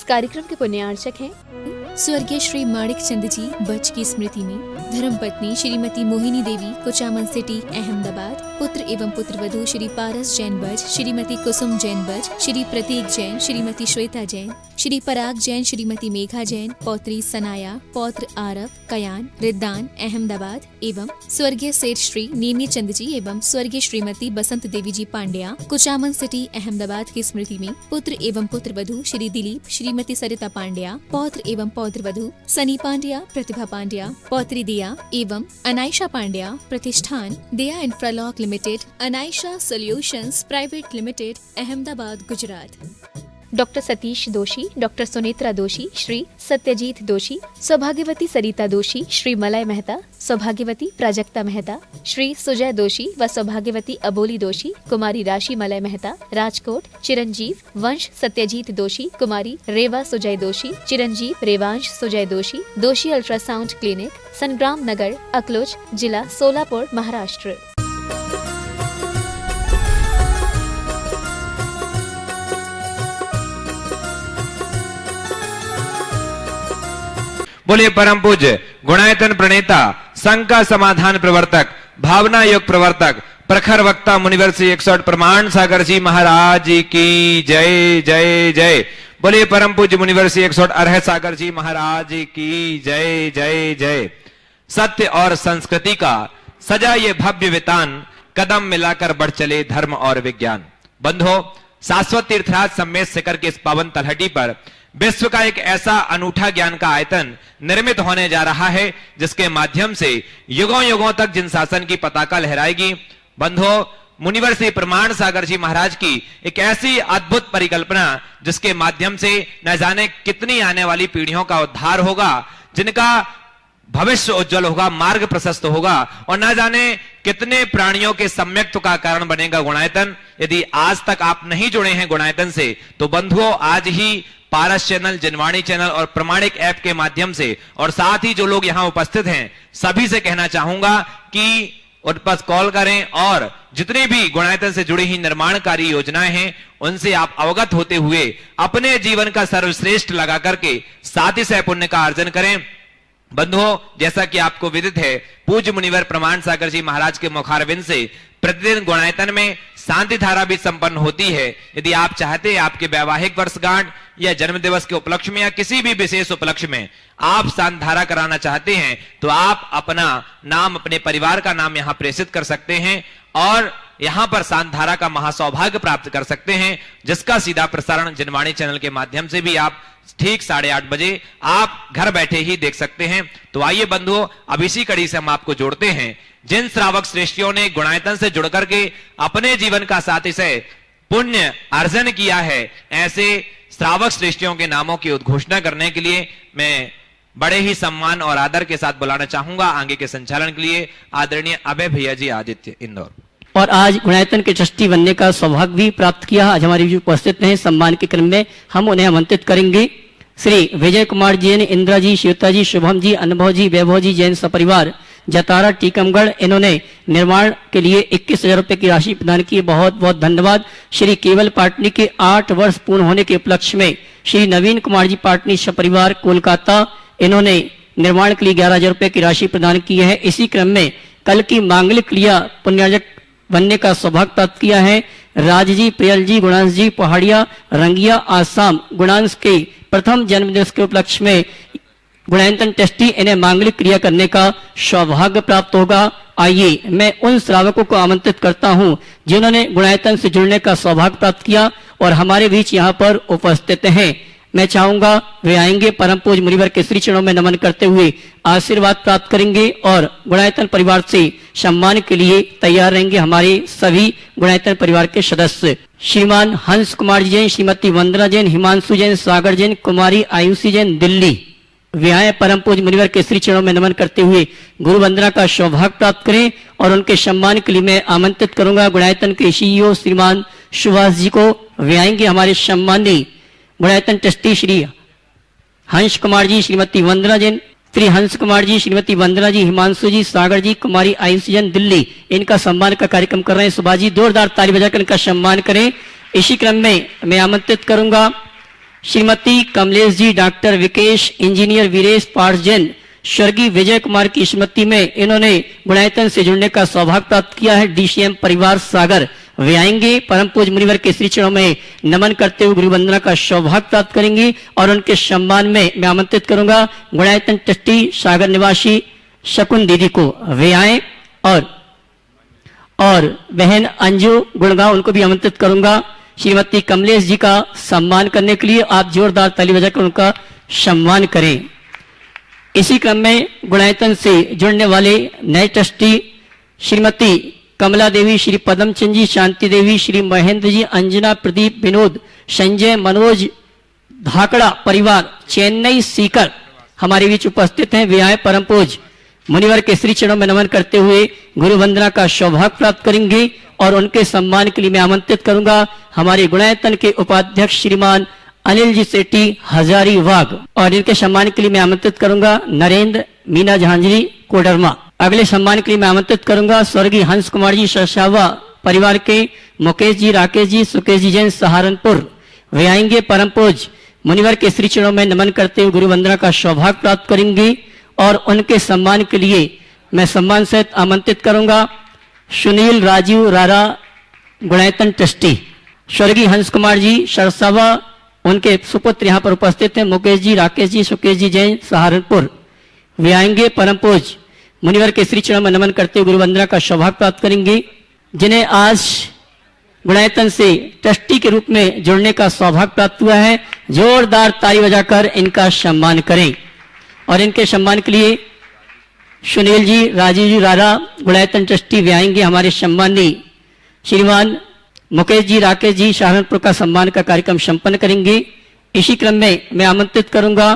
कार्यक्रम के पुण्यार्चक हैं स्वर्गीय श्री माणिक चंद जी बच की स्मृति में धर्मपत्नी श्रीमती मोहिनी देवी कुचामन सिटी अहमदाबाद, पुत्र एवं पुत्रवधू श्री पारस जैन बज, श्रीमती कुसुम जैन बज, श्री प्रतीक जैन, श्रीमती श्वेता जैन, श्री पराग जैन, श्रीमती मेघा जैन, पौत्री सनाया, पौत्र आरव, कयान, रिद्दान अहमदाबाद एवं स्वर्गीय सेठ श्री नीनी चंद जी एवं स्वर्गीय श्रीमती बसंत देवी जी पांड्या कुचामन सिटी अहमदाबाद की स्मृति में पुत्र एवं पुत्रवधू श्री दिलीप, श्रीमती सरिता पांड्या, पौत्र एवं पौत्रवधू सनी पांड्या, प्रतिभा पांड्या, पौत्री दिया एवं अनायशा पांड्या, प्रतिष्ठान Diya Infralock limited, Anaysha solutions private limited, Ahmedabad, Gujarat. Doctor Satish Doshi, doctor Sunetra दोषी, श्री सत्यजीत दोषी, सौभाग्यवती सरिता दोषी, श्री मलय मेहता, सौभाग्यवती प्राजक्ता मेहता, श्री सुजय दोषी व सौभाग्यवती अबोली दोषी, कुमारी राशि मलय मेहता, राजकोट, चिरंजीव वंश सत्यजीत दोषी, कुमारी रेवा सुजय दोषी, चिरंजीव रेवांश सुजय दोषी, दोषी अल्ट्रासाउंड क्लिनिक, संग्राम नगर, अकलोज, जिला सोलापुर, महाराष्ट्र। बोलिए परम पूज्य गुणायतन प्रणेता, संघ का समाधान प्रवर्तक, भावना योग प्रवर्तक, प्रखर वक्ता मुनिवर श्री 108 प्रमाण सागर जी महाराज की जय जय जय। बोलिए परम पूज्य मुनिवर श्री 108 अरहत सागर जी महाराज की जय जय जय। सत्य और संस्कृति का सजा ये भव्य वितान, कदम मिलाकर बढ़ चले धर्म और विज्ञान। बंधो, शाश्वत तीर्थराज सम्मेत शिखर के इस पावन तलहटी पर विश्व का एक ऐसा अनूठा ज्ञान का आयतन निर्मित होने जा रहा है जिसके माध्यम से युगों युगों तक जिन शासन की पताका लहराएगी। बंधो, मुनिवर श्री प्रमाण सागर जी महाराज की एक ऐसी अद्भुत परिकल्पना जिसके माध्यम से न जाने कितनी आने वाली पीढ़ियों का उद्धार होगा, जिनका भविष्य उज्जवल होगा, मार्ग प्रशस्त होगा और न जाने कितने प्राणियों के सम्यक्त्व का कारण बनेगा गुणायतन। यदि आज तक आप नहीं जुड़े हैं गुणायतन से तो बंधुओं, आज ही पारस चैनल, जिनवाणी चैनल और प्रमाणिक ऐप के माध्यम से और साथ ही जो लोग यहां उपस्थित हैं सभी से कहना चाहूंगा कि उन पर कॉल करें और जितने भी गुणायतन से जुड़ी ही निर्माणकारी योजनाएं हैं उनसे आप अवगत होते हुए अपने जीवन का सर्वश्रेष्ठ लगा करके साथ ही सह पुण्य का अर्जन करें। बंधुओं, जैसा कि आपको विदित है, पूज्य मुनिवर प्रमाण सागर जी महाराज के मुखारविंद से प्रतिदिन गुणायतन में शांति धारा भी संपन्न होती है। यदि आप चाहते हैं आपके वैवाहिक वर्षगांठ या जन्म दिवस के उपलक्ष्य में या किसी भी विशेष उपलक्ष्य में आप शांति धारा कराना चाहते हैं तो आप अपना नाम, अपने परिवार का नाम यहां प्रेषित कर सकते हैं और यहां पर शांति धारा का महासौभाग्य प्राप्त कर सकते हैं, जिसका सीधा प्रसारण जिनवाणी चैनल के माध्यम से भी आप ठीक 8:30 बजे आप घर बैठे ही देख सकते हैं। तो आइए बंधुओं, अब इसी कड़ी से हम आपको जोड़ते हैं जिन श्रावक श्रेष्ठियों ने गुणायतन से जुड़ करके अपने जीवन का साथी से पुण्य अर्जन किया है, ऐसे श्रावक श्रेष्ठियों के नामों की उद्घोषणा करने के लिए मैं बड़े ही सम्मान और आदर के साथ बुलाना चाहूंगा आगे के संचालन के लिए आदरणीय अभय भैया जी, आदित्य, इंदौर। और आज गुणायतन के ट्रस्टी बनने का सौभाग्य भी प्राप्त किया। आज हमारे जो उपस्थित हैं सम्मान के क्रम में हम उन्हें आमंत्रित करेंगे। श्री विजय कुमार जैन, इंदिरा जी, श्वेता जी, शुभम जी, अनुभव जी, वैभव जी जैन सपरिवार, जतारा, टीकमगढ़, इन्होंने निर्माण के लिए 21,000 रुपए की राशि प्रदान की। बहुत बहुत धन्यवाद। श्री केवल पाटनी के 8 वर्ष पूर्ण होने के उपलक्ष्य में श्री नवीन कुमार जी पाटनी सपरिवार, कोलकाता, इन्होंने निर्माण के लिए 11,000 रुपए की राशि प्रदान की है। इसी क्रम में कल की मांगलिक क्रिया पुण्यार्जक बनने का सौभाग्य प्राप्त किया है राज जी, प्रियल जी, गुणांश जी, पहाड़िया, रंगिया, आसाम। गुणांश के प्रथम जन्मदिवस के उपलक्ष्य में गुणायतन ट्रस्टी इन्हें मांगलिक क्रिया करने का सौभाग्य प्राप्त होगा। आइए मैं उन श्रावकों को आमंत्रित करता हूं जिन्होंने गुणायतन से जुड़ने का सौभाग्य प्राप्त किया और हमारे बीच यहाँ पर उपस्थित हैं। मैं चाहूंगा वे आएंगे, परम पूज्य मुनिवर के श्री चरणों में नमन करते हुए आशीर्वाद प्राप्त करेंगे और गुणायतन परिवार से सम्मान के लिए तैयार रहेंगे हमारे सभी गुणायतन परिवार के सदस्य। श्रीमान हंस कुमार जैन, श्रीमती वंदना जैन, हिमांशु जैन, सागर जैन, कुमारी आयुषी जैन, दिल्ली। वे आए परम पूज्य मुनिवर के श्री चरणों में नमन करते हुए गुरु वंदना का सौभाग्य प्राप्त करें और उनके सम्मान के लिए मैं आमंत्रित करूंगा गुणायतन के CEO श्रीमान सुभाष जी को। वे आएंगे हमारे सम्मानी गुणायतन ट्रस्टी श्री हंस कुमार जी, श्रीमती वंदना जैन, श्री हंस कुमार जी, श्रीमती वंदना जी, हिमांशु जी, सागर जी, कुमारी आयुषी जैन, दिल्ली। इनका सम्मान का कार्यक्रम कर रहे हैं। सुभाष जी जोरदार ताली बजाकर इनका सम्मान करें। इसी क्रम में मैं आमंत्रित करूंगा श्रीमती कमलेश जी डॉक्टर विकेश, इंजीनियर वीरेश पार्स जैन, स्वर्गीय विजय कुमार की स्मृति में इन्होंने गुणायतन से जुड़ने का सौभाग्य प्राप्त किया है। डीसीएम परिवार सागर वे आएंगे, परम पूज्य मुनिवर के श्री चरणों में नमन करते हुए गुरु वंदना का सौभाग्य प्राप्त करेंगे और उनके सम्मान में मैं आमंत्रित करूंगा गुणायतन ट्रस्टी सागर निवासी शकुन दीदी को, वे आए और बहन अंजू गुड़गांव उनको भी आमंत्रित करूंगा श्रीमती कमलेश जी का सम्मान करने के लिए। आप जोरदार ताली बजाकर उनका सम्मान करें। इसी क्रम में गुणायतन से जुड़ने वाले नए ट्रस्टी श्रीमती कमला देवी, श्री पदमचंद जी, शांति देवी, श्री महेंद्र जी, अंजना, प्रदीप, विनोद, संजय, मनोज धाकड़ा परिवार चेन्नई सीकर हमारे बीच उपस्थित हैं। वे आए परम पूज्य मुनिवर के श्री चरणों में नमन करते हुए गुरु वंदना का सौभाग्य प्राप्त करेंगे और उनके सम्मान के लिए मैं आमंत्रित करूंगा हमारे गुणायतन के उपाध्यक्ष श्रीमान अनिल जी सेठी हजारीबाग और इनके सम्मान के लिए मैं आमंत्रित करूंगा नरेंद्र मीना झांझरी कोडरमा। अगले सम्मान के लिए मैं आमंत्रित करूंगा स्वर्गीय हंस कुमार जी सरसावा परिवार के मुकेश जी, राकेश जी, सुकेश जी जैन सहारनपुर। वे आएंगे परम पूज्य मुनिवर के श्री चरणों में नमन करते हुए गुरु वंदना का सौभाग्य प्राप्त करेंगे और उनके सम्मान के लिए मैं सम्मान सहित आमंत्रित करूंगा सुनील राजीव रारा गुणायतन ट्रस्टी, स्वर्गीय हंस कुमार जी सरसावा उनके सुपुत्र यहाँ पर उपस्थित हैं मुकेश जी, राकेश जी, सुकेश जी जैन सहारनपुर। वे आएंगे परम पूज्य मुनिवर के श्री चरणों में नमन करते हुए गुरु वंदना का सौभाग्य प्राप्त करेंगे, जिन्हें आज गुणायतन से ट्रस्टी के रूप में जुड़ने का सौभाग्य प्राप्त हुआ है। जोरदार ताली बजाकर इनका सम्मान करें और इनके सम्मान के लिए सुनील जी, राजीव जी रारा गुणायतन ट्रस्टी वे आएंगे। हमारे सम्मानी श्रीमान मुकेश जी, राकेश जी सहारनपुर का सम्मान का कार्यक्रम संपन्न करेंगे। इसी क्रम में मैं आमंत्रित करूंगा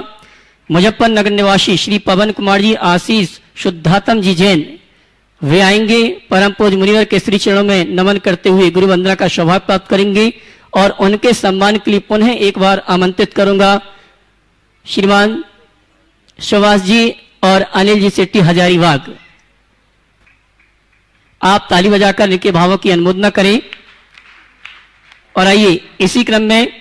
मुजफ्फरनगर निवासी श्री पवन कुमार जी, आशीष, शुद्धात्म जी जैन। वे आएंगे परम पूज्य मुनिवर के श्री चरणों में नमन करते हुए गुरु वंदना का सौभाग्य प्राप्त करेंगे और उनके सम्मान के लिए पुनः एक बार आमंत्रित करूंगा श्रीमान सुभाष जी और अनिल जी सेठी हजारीबाग। आप ताली बजाकर इनके भावों की अनुमोदना करें। और आइए इसी क्रम में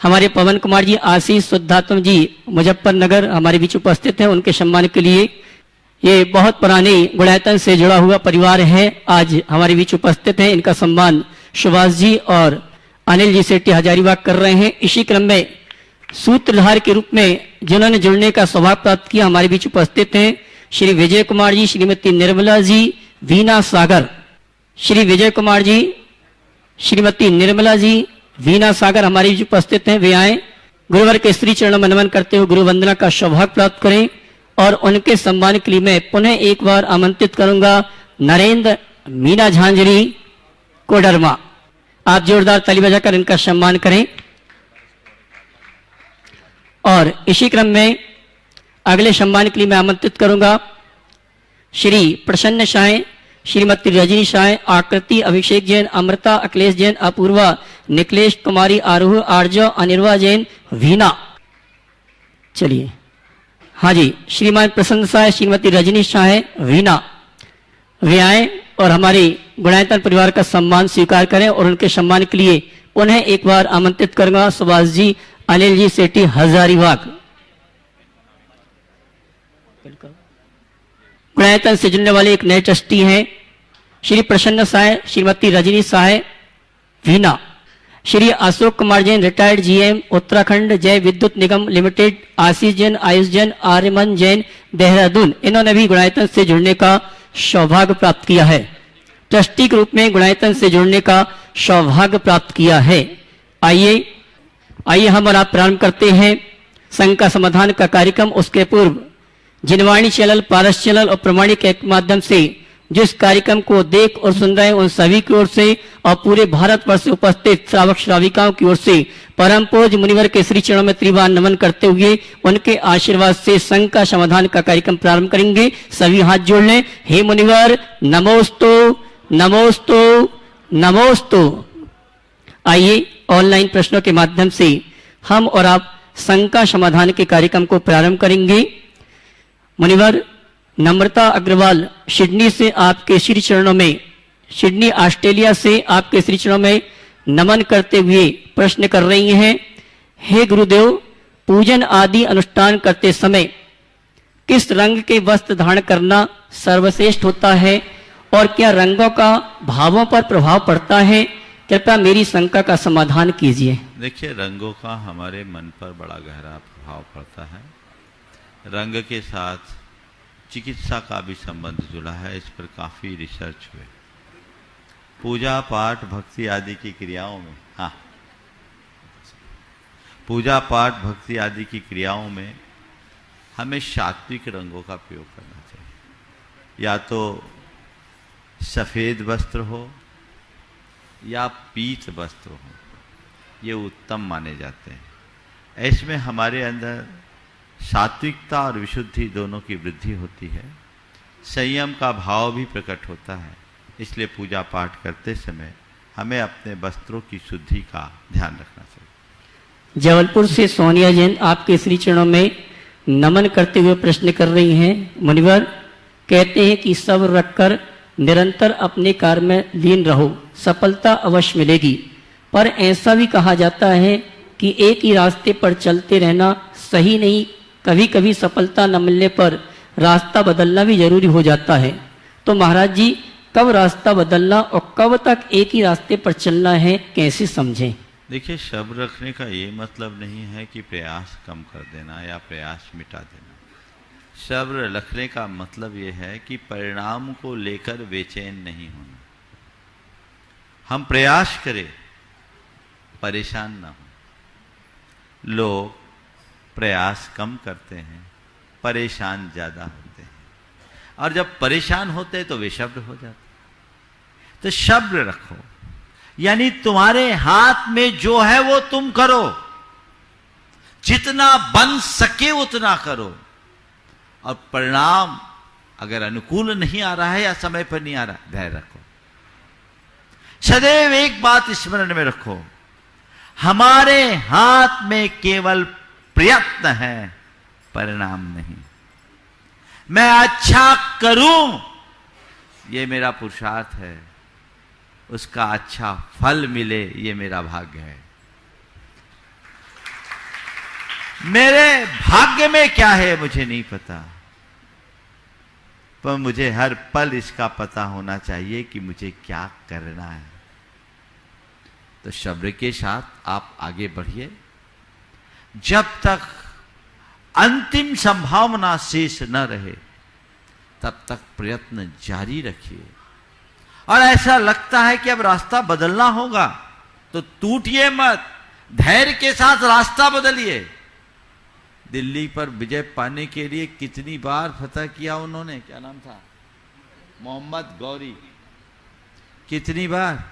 हमारे पवन कुमार जी, आशीष, शुद्धात्म जी मुजफ्फरनगर हमारे बीच उपस्थित हैं। उनके सम्मान के लिए ये बहुत पुराने गुणायतन से जुड़ा हुआ परिवार है, आज हमारे बीच उपस्थित हैं। इनका सम्मान सुभाष जी और अनिल जी सेठी हजारीबाग कर रहे हैं। इसी क्रम में सूत्रधार के रूप में जिन्होंने जुड़ने का सौभाग्य प्राप्त किया हमारे बीच उपस्थित हैं श्री विजय कुमार जी, श्रीमती निर्मला जी, वीना सागर। श्री विजय कुमार जी, श्रीमती निर्मला जी, वीना सागर हमारे बीच उपस्थित हैं। वे आए गुरुवर के श्री चरणों में नमन करते हुए गुरु वंदना का सौभाग्य प्राप्त करें और उनके सम्मान के लिए मैं पुनः एक बार आमंत्रित करूंगा नरेंद्र मीना झांझरी कोडरमा। आप जोरदार ताली बजाकर इनका सम्मान करें। और इसी क्रम में अगले सम्मान के लिए मैं आमंत्रित करूंगा श्री प्रसन्न शाह, श्रीमती रजनी शाह, आकृति, अभिषेक जैन, अमृता, अखिलेश जैन, अपूर्वा, निकलेश कुमारी, आरोह, आर्जव, अनिर्वा जैन, वीना। चलिए, हाँ जी, श्रीमान प्रसन्न शाह, श्रीमती रजनी शाह, वीना वे आए और हमारे गुणायतन परिवार का सम्मान स्वीकार करें और उनके सम्मान के लिए उन्हें एक बार आमंत्रित करूंगा सुभाष जी, अनिल जी सेठी हजारीबाग। गुणायतन से जुड़ने वाले एक नए ट्रस्टी हैं श्री प्रसन्न साय, श्रीमती रजनी साय, वीना। श्री अशोक कुमार जैन, रिटायर्ड जीएम, उत्तराखंड जय विद्युत निगम लिमिटेड, आशीष जैन, आयुष जैन, आर्यमन जैन, देहरादून। इन्होंने भी गुणायतन से जुड़ने का सौभाग्य प्राप्त किया है, ट्रस्टी के रूप में गुणायतन से जुड़ने का सौभाग्य प्राप्त किया है। आइए हम और आप प्रारंभ करते हैं संघ का समाधान का कार्यक्रम। उसके पूर्व जिनवाणी चैनल, पारस चैनल और प्रमाणिक के माध्यम से जिस कार्यक्रम को देख और सुन रहे हैं उन सभी की ओर से और पूरे भारतवर्ष से उपस्थित श्रावक श्राविकाओं की ओर से परम पूज्य मुनिवर के श्री चरणों में त्रिवार नमन करते हुए उनके आशीर्वाद से संघ का समाधान का कार्यक्रम प्रारंभ करेंगे। सभी हाथ जोड़ लें। हे मुनिवर नमोस्तु नमोस्तु नमोस्तु। आइए ऑनलाइन प्रश्नों के माध्यम से हम और आप संघ का समाधान के कार्यक्रम को प्रारंभ करेंगे। मुनिवर नम्रता अग्रवाल सिडनी से आपके श्री चरणों में, सिडनी ऑस्ट्रेलिया से आपके श्री चरणों में नमन करते हुए प्रश्न कर रही हैं, हे गुरुदेव, पूजन आदि अनुष्ठान करते समय किस रंग के वस्त्र धारण करना सर्वश्रेष्ठ होता है और क्या रंगों का भावों पर प्रभाव पड़ता है? कृपया मेरी शंका का समाधान कीजिए। देखिए, रंगों का हमारे मन पर बड़ा गहरा प्रभाव पड़ता है। रंग के साथ चिकित्सा का भी संबंध जुड़ा है, इस पर काफी रिसर्च हुए। पूजा पाठ भक्ति आदि की क्रियाओं में, हाँ, पूजा पाठ भक्ति आदि की क्रियाओं में हमें सात्विक रंगों का प्रयोग करना चाहिए। या तो सफेद वस्त्र हो या पीत वस्त्र हो, ये उत्तम माने जाते हैं। इसमें हमारे अंदर सात्विकता और विशुद्धि दोनों की वृद्धि होती है, संयम का भाव भी प्रकट होता है। इसलिए पूजा पाठ करते समय हमें अपने वस्त्रों की शुद्धि का ध्यान रखना चाहिए। जबलपुर से सोनिया जैन आपके श्री चरणों में नमन करते हुए प्रश्न कर रही हैं। मुनिवर कहते हैं कि सब्र रखकर निरंतर अपने कार्य में लीन रहो, सफलता अवश्य मिलेगी। पर ऐसा भी कहा जाता है कि एक ही रास्ते पर चलते रहना सही नहीं, कभी कभी सफलता न मिलने पर रास्ता बदलना भी जरूरी हो जाता है। तो महाराज जी, कब रास्ता बदलना और कब तक एक ही रास्ते पर चलना है, कैसे समझें? देखिए, सब्र रखने का ये मतलब नहीं है कि प्रयास कम कर देना या प्रयास मिटा देना। सब्र रखने का मतलब ये है कि परिणाम को लेकर बेचैन नहीं होना। हम प्रयास करें, परेशान ना हो। लोग प्रयास कम करते हैं, परेशान ज्यादा होते हैं, और जब परेशान होते हैं तो वे शब्द हो जाते। तो शब्द रखो, यानी तुम्हारे हाथ में जो है वो तुम करो, जितना बन सके उतना करो, और परिणाम अगर अनुकूल नहीं आ रहा है या समय पर नहीं आ रहा, धैर्य रखो। सदैव एक बात स्मरण में रखो, हमारे हाथ में केवल प्रयत्न है, परिणाम नहीं। मैं अच्छा करूं, ये मेरा पुरुषार्थ है, उसका अच्छा फल मिले, ये मेरा भाग्य है। मेरे भाग्य में क्या है मुझे नहीं पता, पर मुझे हर पल इसका पता होना चाहिए कि मुझे क्या करना है। तो शब्द के साथ आप आगे बढ़िए, जब तक अंतिम संभावना शेष न रहे तब तक प्रयत्न जारी रखिए। और ऐसा लगता है कि अब रास्ता बदलना होगा तो टूटिए मत, धैर्य के साथ रास्ता बदलिए। दिल्ली पर विजय पाने के लिए कितनी बार फतह किया उन्होंने, क्या नाम था, मोहम्मद गौरी, कितनी बार?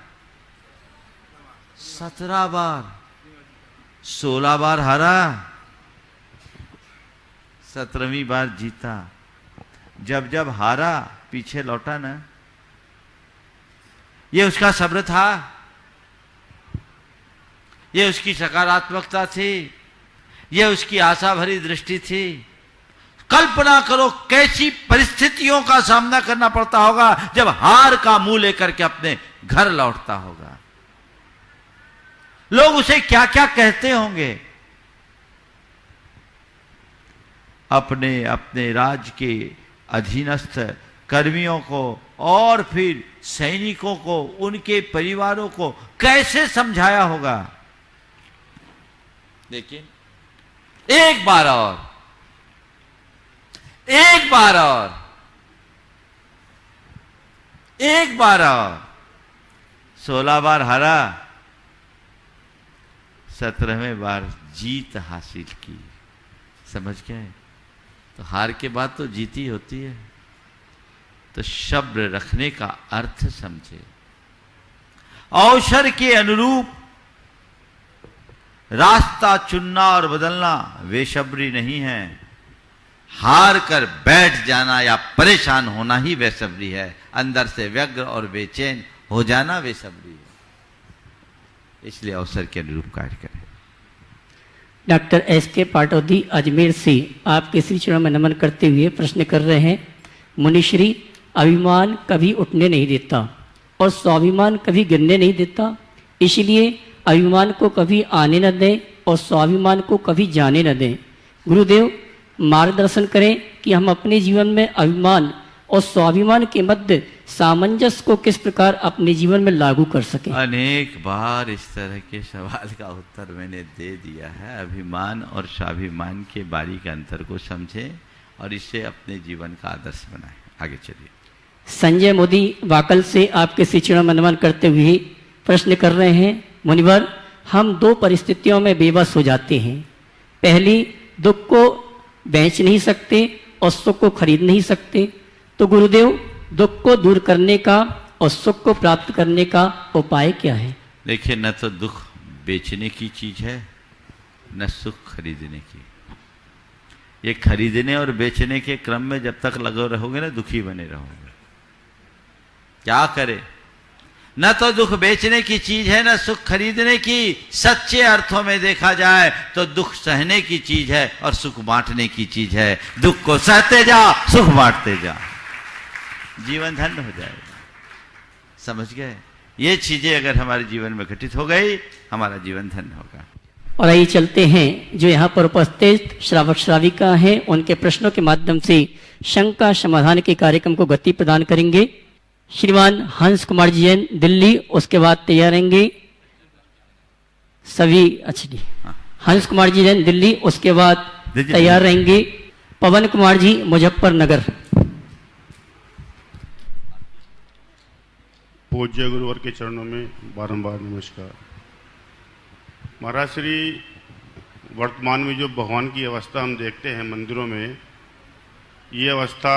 17 बार, 16 बार हारा, 17वीं बार जीता। जब जब हारा पीछे लौटा ना, ये उसका सब्र था, ये उसकी सकारात्मकता थी, ये उसकी आशा भरी दृष्टि थी। कल्पना करो कैसी परिस्थितियों का सामना करना पड़ता होगा जब हार का मुंह लेकर के अपने घर लौटता होगा। लोग उसे क्या क्या कहते होंगे। अपने अपने राज्य के अधीनस्थ कर्मियों को और फिर सैनिकों को, उनके परिवारों को कैसे समझाया होगा। लेकिन एक बार और, एक बार और, एक बार और, 16 बार हारा, 17वें बार जीत हासिल की। समझ गए? तो हार के बाद तो जीत ही होती है। तो शब्द रखने का अर्थ समझे। अवसर के अनुरूप रास्ता चुनना और बदलना वे शबरी नहीं है। हार कर बैठ जाना या परेशान होना ही वे शबरी है। अंदर से व्यग्र और बेचैन हो जाना वे शबरी है। इसलिए अवसर के अनुरूप कार्य करें। Doctor S K. पाटौदी अजमेर से आपके श्री चरणों में नमन करते हुए प्रश्न कर रहे हैं। मुनिश्री, अभिमान कभी उठने नहीं देता और स्वाभिमान कभी गिरने नहीं देता। इसलिए अभिमान को कभी आने न दें और स्वाभिमान को कभी जाने न दें। गुरुदेव मार्गदर्शन करें कि हम अपने जीवन में अभिमान और स्वाभिमान के मध्य सामंजस्य को किस प्रकार अपने जीवन में लागू कर सकें। अनेक बार इस तरह के सवाल का उत्तर मैंने दे दिया है। अभिमान और स्वाभिमान के बारीक अंतर को समझें और इसे अपने जीवन का आदर्श बनाएं। आगे चलिए। संजय मोदी वाकल से आपके श्री चरण वंदन करते हुए प्रश्न कर रहे हैं, मुनिवर हम दो परिस्थितियों में बेबस हो जाते हैं। पहली, दुख को बेच नहीं सकते और सुख को खरीद नहीं सकते, तो गुरुदेव दुख को दूर करने का और सुख को प्राप्त करने का उपाय क्या है? देखिए, न तो दुख बेचने की चीज है न सुख खरीदने की। ये खरीदने और बेचने के क्रम में जब तक लगे रहोगे ना, दुखी बने रहोगे। क्या करे? न तो दुख बेचने की चीज है न सुख खरीदने की। सच्चे अर्थों में देखा जाए तो दुख सहने की चीज है और सुख बांटने की चीज है। दुख को सहते जाओ, सुख बांटते जाओ, जीवन धन्य हो जाएगा। समझ गए? ये चीजें अगर हमारे जीवन में घटित हो गई, हमारा जीवन धन्य होगा। और आइए चलते हैं, जो यहाँ पर उपस्थित श्रावक श्राविका हैं उनके प्रश्नों के माध्यम से शंका समाधान के कार्यक्रम को गति प्रदान करेंगे। श्रीमान हंस कुमार जी जैन दिल्ली, उसके बाद तैयार रहेंगे सभी। अच्छा जी, हंस कुमार जी जैन दिल्ली, उसके बाद तैयार रहेंगे पवन कुमार जी मुजफ्फरनगर। पूज्य गुरुवर के चरणों में बारंबार नमस्कार। महाराज श्री, वर्तमान में जो भगवान की अवस्था हम देखते हैं मंदिरों में, ये अवस्था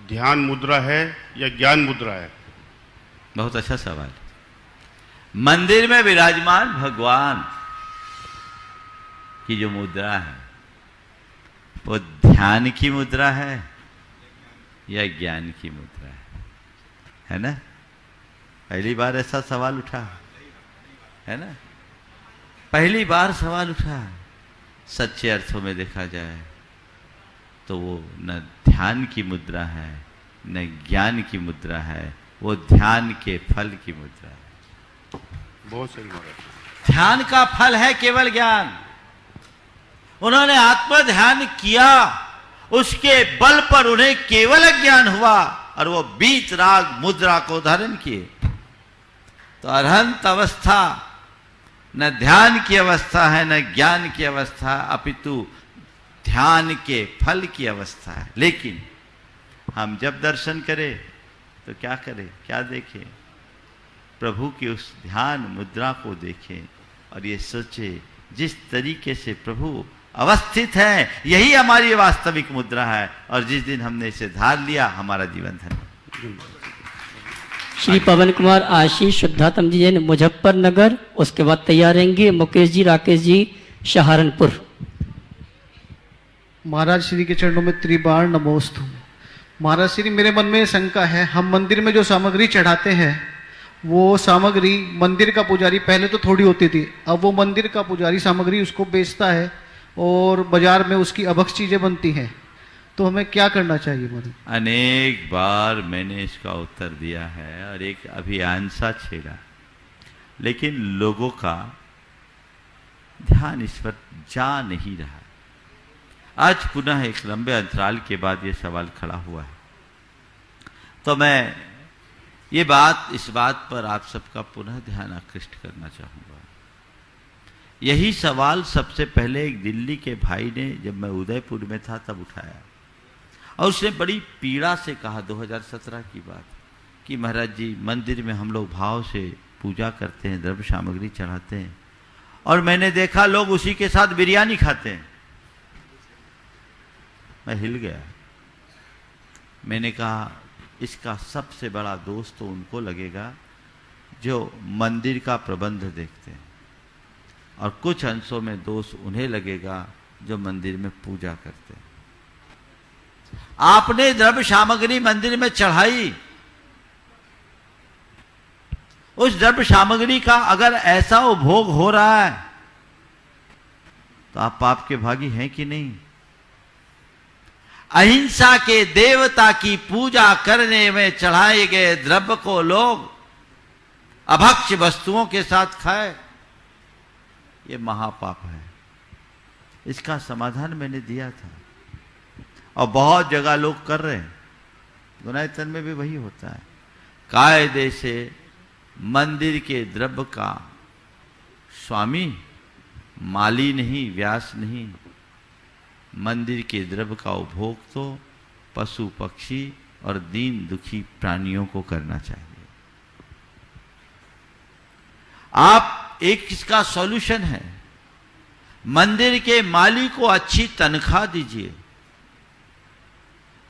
ध्यान मुद्रा है या ज्ञान मुद्रा है? बहुत अच्छा सवाल। मंदिर में विराजमान भगवान की जो मुद्रा है वो ध्यान की मुद्रा है या ज्ञान की मुद्रा है ना? पहली बार ऐसा सवाल उठा है ना? पहली बार सवाल उठा। सच्चे अर्थों में देखा जाए तो वो न ध्यान की मुद्रा है न ज्ञान की मुद्रा है, वो ध्यान के फल की मुद्रा है। बहुत सही महाराज। ध्यान का फल है केवल ज्ञान। उन्होंने आत्म ध्यान किया, उसके बल पर उन्हें केवल ज्ञान हुआ और वो बीच राग मुद्रा को धारण किए। तो अरहंत अवस्था न ध्यान की अवस्था है न ज्ञान की अवस्था, अपितु ध्यान के फल की अवस्था है। लेकिन हम जब दर्शन करें तो क्या करें, क्या देखें? प्रभु की उस ध्यान मुद्रा को देखें और ये सोचे जिस तरीके से प्रभु अवस्थित है यही हमारी वास्तविक मुद्रा है, और जिस दिन हमने इसे धार लिया हमारा जीवन धन्य। श्री पवन कुमार आशीष शुद्धात्म जी जैन मुजफ्फरनगर, उसके बाद तैयार रहेंगे मुकेश जी राकेश जी सहारनपुर। महाराज श्री के चरणों में त्रिबार नमोस्तु। महाराज श्री, मेरे मन में शंका है, हम मंदिर में जो सामग्री चढ़ाते हैं वो सामग्री मंदिर का पुजारी, पहले तो थोड़ी होती थी, अब वो मंदिर का पुजारी सामग्री उसको बेचता है और बाजार में उसकी अभक्ष चीजें बनती हैं, तो हमें क्या करना चाहिए महाराज? अनेक बार मैंने इसका उत्तर दिया है और एक अभियान सा छेड़ा, लेकिन लोगों का ध्यान इस पर जा नहीं रहा। आज पुनः एक लंबे अंतराल के बाद ये सवाल खड़ा हुआ है, तो मैं इस बात पर आप सबका पुनः ध्यान आकृष्ट करना चाहूँगा। यही सवाल सबसे पहले एक दिल्ली के भाई ने, जब मैं उदयपुर में था तब उठाया, और उसने बड़ी पीड़ा से कहा, 2017 की बात, कि महाराज जी मंदिर में हम लोग भाव से पूजा करते हैं, द्रव्य सामग्री चढ़ाते हैं, और मैंने देखा लोग उसी के साथ बिरयानी खाते हैं। मैं हिल गया। मैंने कहा इसका सबसे बड़ा दोष तो उनको लगेगा जो मंदिर का प्रबंध देखते हैं, और कुछ अंशों में दोष उन्हें लगेगा जो मंदिर में पूजा करते हैं। आपने द्रव्य सामग्री मंदिर में चढ़ाई, उस द्रव्य सामग्री का अगर ऐसा उपभोग हो रहा है तो आप पाप के भागी हैं कि नहीं? अहिंसा के देवता की पूजा करने में चढ़ाए गए द्रव्य को लोग अभक्ष्य वस्तुओं के साथ खाए, ये महापाप है। इसका समाधान मैंने दिया था और बहुत जगह लोग कर रहे हैं। गुणायतन में भी वही होता है। कायदे से मंदिर के द्रव्य का स्वामी माली नहीं, व्यास नहीं, मंदिर के द्रव्य का उपभोग तो पशु पक्षी और दीन दुखी प्राणियों को करना चाहिए। आप एक इसका सॉल्यूशन है, मंदिर के माली को अच्छी तनख्वाह दीजिए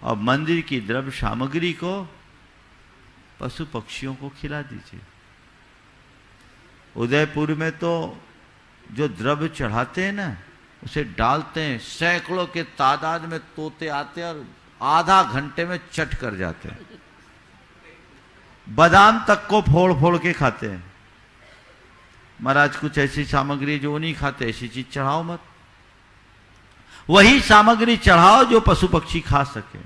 और मंदिर की द्रव्य सामग्री को पशु पक्षियों को खिला दीजिए। उदयपुर में तो जो द्रव्य चढ़ाते हैं ना, उसे डालते हैं, सैकड़ों के तादाद में तोते आते हैं और आधा घंटे में चट कर जाते हैं। बादाम तक को फोड़ फोड़ के खाते हैं। महाराज कुछ ऐसी सामग्री जो नहीं खाते, ऐसी चीज चढ़ाओ मत। वही सामग्री चढ़ाओ जो पशु पक्षी खा सके।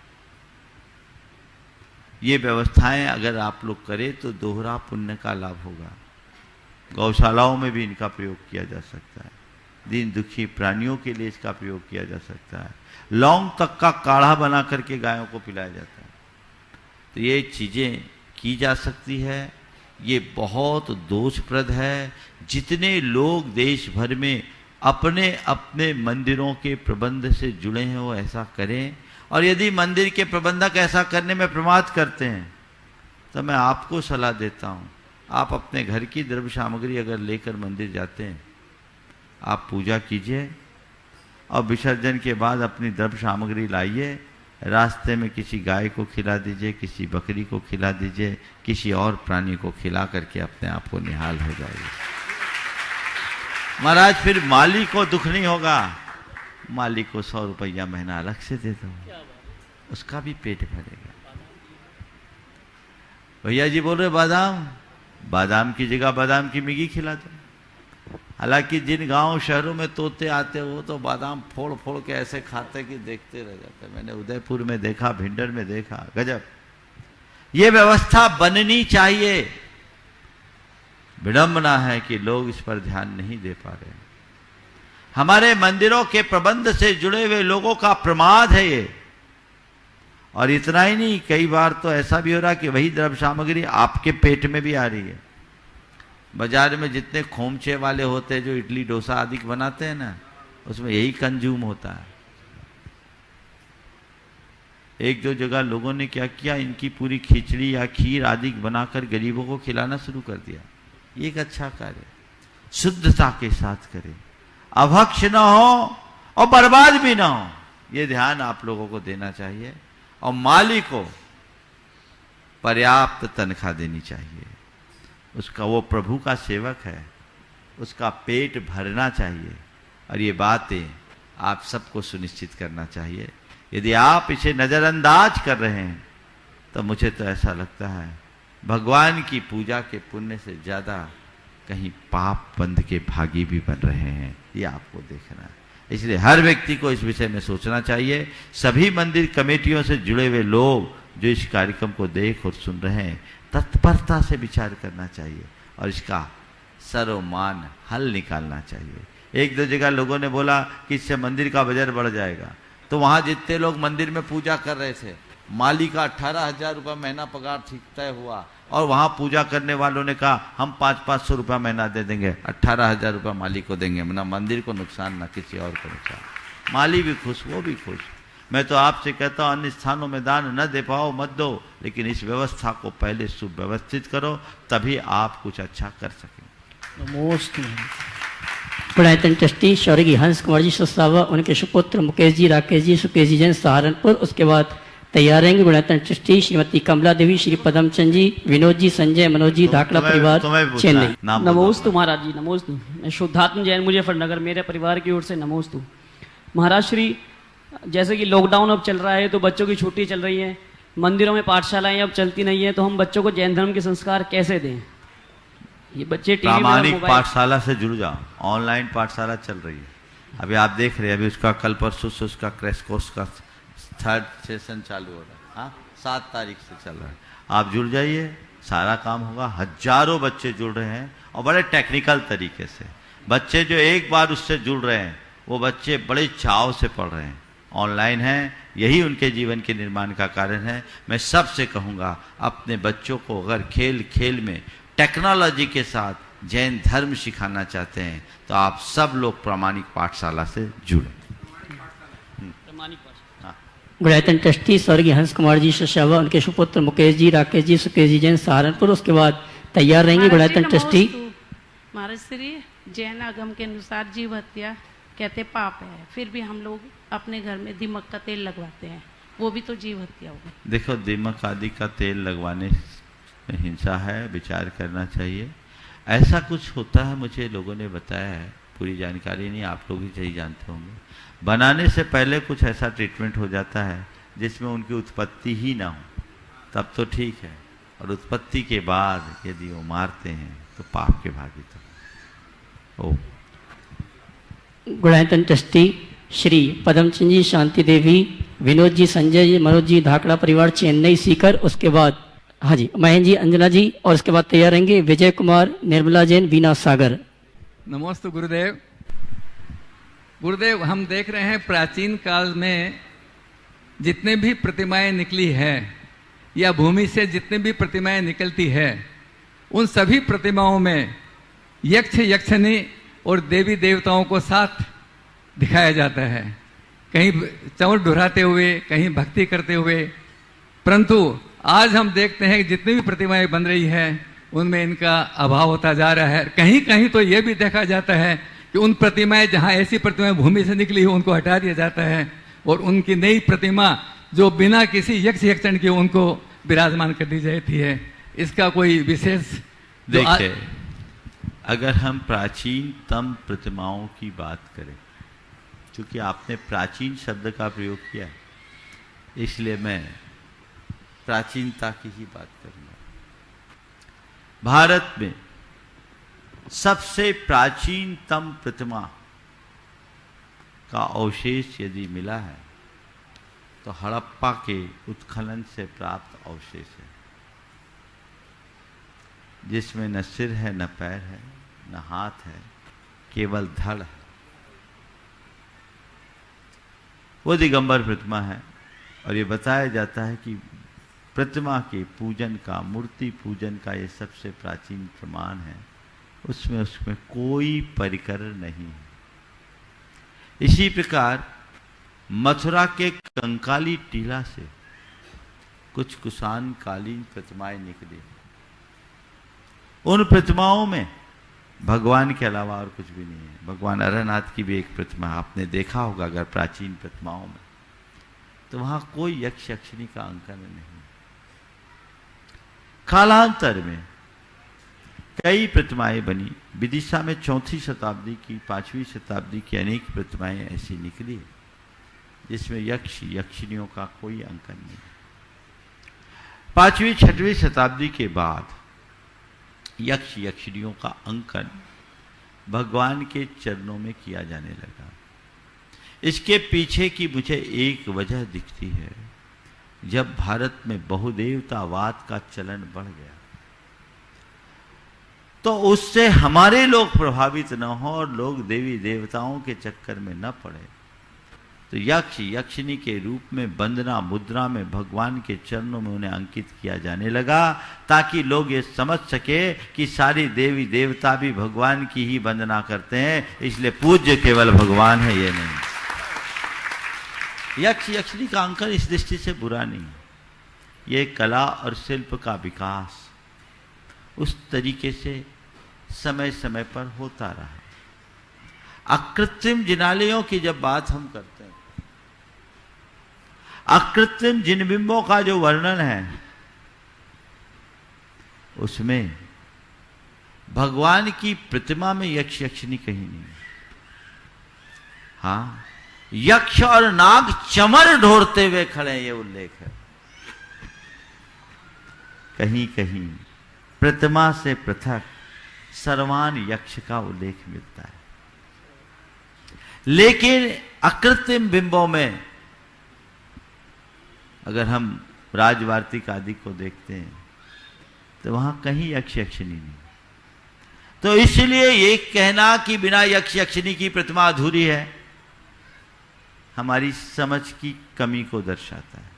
ये व्यवस्थाएं अगर आप लोग करें तो दोहरा पुण्य का लाभ होगा। गौशालाओं में भी इनका प्रयोग किया जा सकता है, दीन दुखी प्राणियों के लिए इसका प्रयोग किया जा सकता है। लौंग तक का काढ़ा बना करके गायों को पिलाया जाता है। तो ये चीजें की जा सकती है। ये बहुत दोषप्रद है। जितने लोग देश भर में अपने अपने मंदिरों के प्रबंध से जुड़े हैं वो ऐसा करें। और यदि मंदिर के प्रबंधक ऐसा करने में प्रमाद करते हैं तो मैं आपको सलाह देता हूं, आप अपने घर की द्रव्य सामग्री अगर लेकर मंदिर जाते हैं, आप पूजा कीजिए और विसर्जन के बाद अपनी द्रव्य सामग्री लाइए, रास्ते में किसी गाय को खिला दीजिए, किसी बकरी को खिला दीजिए, किसी और प्राणी को खिला करके अपने आप को निहाल हो जाइए। महाराज फिर माली को दुख नहीं होगा। माली को 100 रुपया महीना अलग से दे दो, उसका भी पेट भरेगा। भैया जी बोल रहे बादाम, बादाम की जगह बादाम की मिगी खिला दो। हालांकि जिन गांव शहरों में तोते आते हैं वो तो बादाम फोड़ फोड़ के ऐसे खाते कि देखते रह जाते। मैंने उदयपुर में देखा, भिंडर में देखा, गजब। ये व्यवस्था बननी चाहिए। विडंबना है कि लोग इस पर ध्यान नहीं दे पा रहे। हमारे मंदिरों के प्रबंध से जुड़े हुए लोगों का प्रमाद है ये। और इतना ही नहीं, कई बार तो ऐसा भी हो रहा कि वही द्रव्य सामग्री आपके पेट में भी आ रही है। बाजार में जितने खोमचे वाले होते हैं जो इडली डोसा आदि बनाते हैं ना, उसमें यही कंज्यूम होता है। एक दो जगह लोगों ने क्या किया, इनकी पूरी खिचड़ी या खीर आदि बनाकर गरीबों को खिलाना शुरू कर दिया। ये एक अच्छा कार्य, शुद्धता के साथ करें, अभक्ष न हो और बर्बाद भी ना हो। ये ध्यान आप लोगों को देना चाहिए। और माली को पर्याप्त तनख्वाह देनी चाहिए। उसका, वो प्रभु का सेवक है, उसका पेट भरना चाहिए। और ये बातें आप सबको सुनिश्चित करना चाहिए। यदि आप इसे नजरअंदाज कर रहे हैं तो मुझे तो ऐसा लगता है भगवान की पूजा के पुण्य से ज्यादा कहीं पाप बंध के भागी भी बन रहे हैं। ये आपको देखना है। इसलिए हर व्यक्ति को इस विषय में सोचना चाहिए। सभी मंदिर कमेटियों से जुड़े हुए लोग जो इस कार्यक्रम को देख और सुन रहे हैं, तत्परता से विचार करना चाहिए और इसका सर्वमान हल निकालना चाहिए। एक दो जगह लोगों ने बोला कि इससे मंदिर का बजट बढ़ जाएगा, तो वहां जितने लोग मंदिर में पूजा कर रहे थे, माली का 18,000 रुपया महीना पगार ठीक तय हुआ और वहां पूजा करने वालों ने कहा हम 500-500 रुपया महीना दे देंगे, 18,000 रुपया माली को देंगे। ना मंदिर को नुकसान ना किसी और को नुकसान। माली भी खुश, वो भी खुश। मैं तो आपसे कहता हूं अन्य स्थानों में दान न दे पाओ मत दो, लेकिन इस व्यवस्था को पहले सुव्यवस्थित करो, तभी आप कुछ अच्छा कर सकें। नमोस्तु। गुणायतन ट्रस्टी स्वर्गीय हंस कुमार जी ससावा, उनके सुपुत्र मुकेश जी, राकेश जी, सुकेश जी जैन सहारनपुर। उसके बाद तैयार रहेंगे गुणायतन ट्रस्टी श्रीमती कमला देवी, श्री पदमचंद जी, विनोद जी, संजय, मनोज जी, धाकड़ा परिवार, चेन्नई। नमोस्तु महाराज जी, नमोस्तु। मैं शुद्धात्म जैन मुजफ्फरनगर, मेरे परिवार की ओर से नमोस्तु। महाराज श्री, जैसे कि लॉकडाउन अब चल रहा है तो बच्चों की छुट्टी चल रही है, मंदिरों में पाठशालाएं अब चलती नहीं है, तो हम बच्चों को जैन धर्म के संस्कार कैसे दें? ये बच्चे प्रामाणिक पाठशाला से जुड़ जाओ। ऑनलाइन पाठशाला चल रही है, अभी आप देख रहे हैं। अभी उसका कल परसों से उसका क्रैश कोर्स का 3rd सेशन चालू हो रहा है। हाँ, 7 तारीख से चल रहा है। आप जुड़ जाइए सारा काम होगा। हजारों बच्चे जुड़ रहे हैं और बड़े टेक्निकल तरीके से। बच्चे जो एक बार उससे जुड़ रहे हैं वो बच्चे बड़े चाव से पढ़ रहे हैं, ऑनलाइन हैं, यही उनके जीवन के निर्माण का कारण है। मैं सबसे कहूँगा अपने बच्चों को अगर खेल खेल में टेक्नोलॉजी के साथ जैन धर्म सिखाना चाहते हैं तो आप सब लोग प्रामाणिक पाठशाला से जुड़ें। गुणायतन ट्रस्टी स्वर्गीय हंस कुमार जी शशावा, उनके सुपुत्र मुकेश जी, राकेश जी, सुकेश जी जैन सहारनपुर, उसके बाद तैयार रहेंगे गुणायतन ट्रस्टी। महाराज श्री जैन आगम के अनुसार जीव हत्या कहते पाप है, फिर भी हम लोग अपने घर में दीमक का तेल लगवाते हैं, वो भी तो जीव हत्या होगी। देखो, दीमक आदि का तेल लगवाने में हिंसा है, विचार करना चाहिए। ऐसा कुछ होता है, मुझे लोगों ने बताया है, पूरी जानकारी नहीं, आप लोग भी सही जानते होंगे। बनाने से पहले कुछ ऐसा ट्रीटमेंट हो जाता है जिसमें उनकी उत्पत्ति ही ना हो, तब तो ठीक है, और उत्पत्ति के बाद यदि वो मारते हैं तो पाप के भागी तो ओ। गुणायतन ट्रस्टी श्री पदमचंद जी, शांति देवी, विनोद जी, संजय जी, मनोज जी, धाकड़ा परिवार चेन्नई सीकर, उसके बाद हाँ जी महेंद्र जी, अंजना जी, और उसके बाद तैयार रहेंगे विजय कुमार, निर्मला जैन, बीना सागर। नमस्ते गुरुदेव। गुरुदेव, हम देख रहे हैं प्राचीन काल में जितने भी प्रतिमाएं निकली है या भूमि से जितने भी प्रतिमाएं निकलती है, उन सभी प्रतिमाओं में यक्ष यक्षिणी और देवी देवताओं को साथ दिखाया जाता है, कहीं चौर डुराते हुए, कहीं भक्ति करते हुए। परंतु आज हम देखते हैं कि जितनी भी प्रतिमाएं बन रही है उनमें इनका अभाव होता जा रहा है। कहीं कहीं तो ये भी देखा जाता है कि उन प्रतिमाएं, जहां ऐसी प्रतिमाएं भूमि से निकली हो, उनको हटा दिया जाता है और उनकी नई प्रतिमा जो बिना किसी यक्ष यक्षण के उनको विराजमान कर दी जाती है। इसका कोई विशेष देखिए, अगर हम प्राचीनतम प्रतिमाओं की बात करें, क्योंकि आपने प्राचीन शब्द का प्रयोग किया है, इसलिए मैं प्राचीनता की ही बात करूंगा। भारत में सबसे प्राचीनतम प्रतिमा का अवशेष यदि मिला है तो हड़प्पा के उत्खनन से प्राप्त अवशेष है, जिसमें न सिर है, न पैर है, न हाथ है, केवल धड़ है। वो दिगंबर प्रतिमा है और ये बताया जाता है कि प्रतिमा के पूजन का, मूर्ति पूजन का ये सबसे प्राचीन प्रमाण है। उसमें कोई परिकर नहीं है। इसी प्रकार मथुरा के कंकाली टीला से कुछ कुषाण कालीन प्रतिमाएं निकली। उन प्रतिमाओं में भगवान के अलावा और कुछ भी नहीं है। भगवान अरनाथ की भी एक प्रतिमा आपने देखा होगा अगर प्राचीन प्रतिमाओं में, तो वहां कोई यक्ष यक्षिणी का अंकन नहीं। कालांतर में कई प्रतिमाएं बनी। विदिशा में 4वीं शताब्दी की, 5वीं शताब्दी की अनेक प्रतिमाएं ऐसी निकली जिसमें यक्ष यक्षिणियों का कोई अंकन नहीं। 5वीं 6वीं शताब्दी के बाद यक्ष यक्षिणियों का अंकन भगवान के चरणों में किया जाने लगा। इसके पीछे की मुझे एक वजह दिखती है, जब भारत में बहुदेवतावाद का चलन बढ़ गया तो उससे हमारे लोग प्रभावित न हो और लोग देवी देवताओं के चक्कर में न पड़े, तो यक्ष यक्षिणी के रूप में वंदना मुद्रा में भगवान के चरणों में उन्हें अंकित किया जाने लगा, ताकि लोग ये समझ सके कि सारी देवी देवता भी भगवान की ही वंदना करते हैं, इसलिए पूज्य केवल भगवान है, ये नहीं। यक्ष यक्षिणी का अंकन इस दृष्टि से बुरा नहीं है। ये कला और शिल्प का विकास उस तरीके से समय समय पर होता रहा। अकृत्रिम जिनालयों की जब बात हम करते हैं, अकृत्रिम जिनबिंबों का जो वर्णन है उसमें भगवान की प्रतिमा में यक्ष यक्षिणी कहीं नहीं। हाँ, यक्ष और नाग चमर ढोरते हुए खड़े, ये उल्लेख है। कहीं कहीं प्रतिमा से पृथक सर्वान यक्ष का उल्लेख मिलता है, लेकिन अकृत्रिम बिंबों में अगर हम राजवार्तिक आदि को देखते हैं तो वहां कहीं यक्ष यक्षिणी नहीं। तो इसलिए ये कहना कि बिना यक्ष यक्षिणी की प्रतिमा अधूरी है हमारी समझ की कमी को दर्शाता है।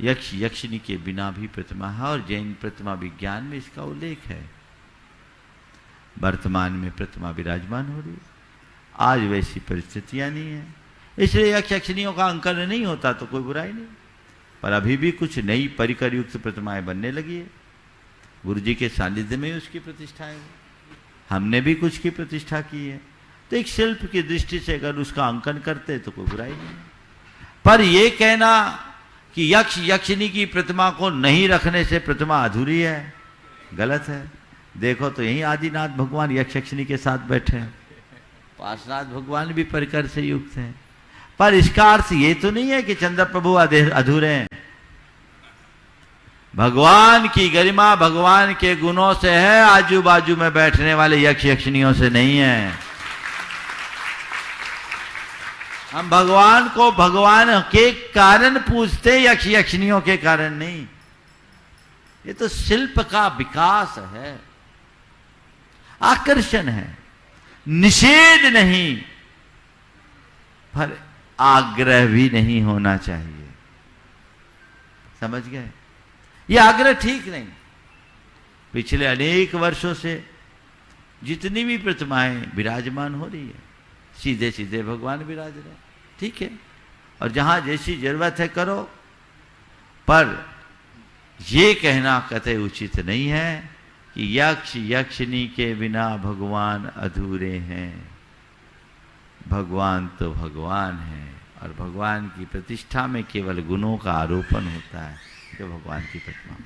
यक्ष यक्षिणी के बिना भी प्रतिमा है और जैन प्रतिमा विज्ञान में इसका उल्लेख है। वर्तमान में प्रतिमा विराजमान हो रही है, आज वैसी परिस्थितियां नहीं है, इसलिए यक्ष यक्षिणियों का अंकन नहीं होता तो कोई बुराई नहीं। पर अभी भी कुछ नई परिकर युक्त प्रतिमाएं बनने लगी है, गुरु जी के सानिध्य में उसकी प्रतिष्ठा है, हमने भी कुछ की प्रतिष्ठा की है। तो एक शिल्प की दृष्टि से अगर उसका अंकन करते तो कोई बुराई नहीं। पर यह कहना कि यक्ष यक्षिणी की प्रतिमा को नहीं रखने से प्रतिमा अधूरी है, गलत है। देखो तो यही आदिनाथ भगवान यक्ष यक्षिणी के साथ बैठे हैं, पार्श्वनाथ भगवान भी परिकर से युक्त हैं। पर इसका अर्थ ये तो नहीं है कि चंद्र प्रभु अधूरे हैं। भगवान की गरिमा भगवान के गुणों से है, आजू बाजू में बैठने वाले यक्ष यक्षिणियों से नहीं है। हम भगवान को भगवान के कारण पूजते, यक्ष यक्षिणियों के कारण नहीं। ये तो शिल्प का विकास है, आकर्षण है, निषेध नहीं, पर आग्रह भी नहीं होना चाहिए। समझ गए? ये आग्रह ठीक नहीं। पिछले अनेक वर्षों से जितनी भी प्रतिमाएं विराजमान हो रही है, सीधे सीधे भगवान विराज रहे, ठीक है, और जहां जैसी जरूरत है करो। पर यह कहना कतई उचित नहीं है कि यक्ष यक्षिणी के बिना भगवान अधूरे हैं। भगवान तो भगवान है और भगवान की प्रतिष्ठा में केवल गुणों का आरोपण होता है कि भगवान की प्रतिमा।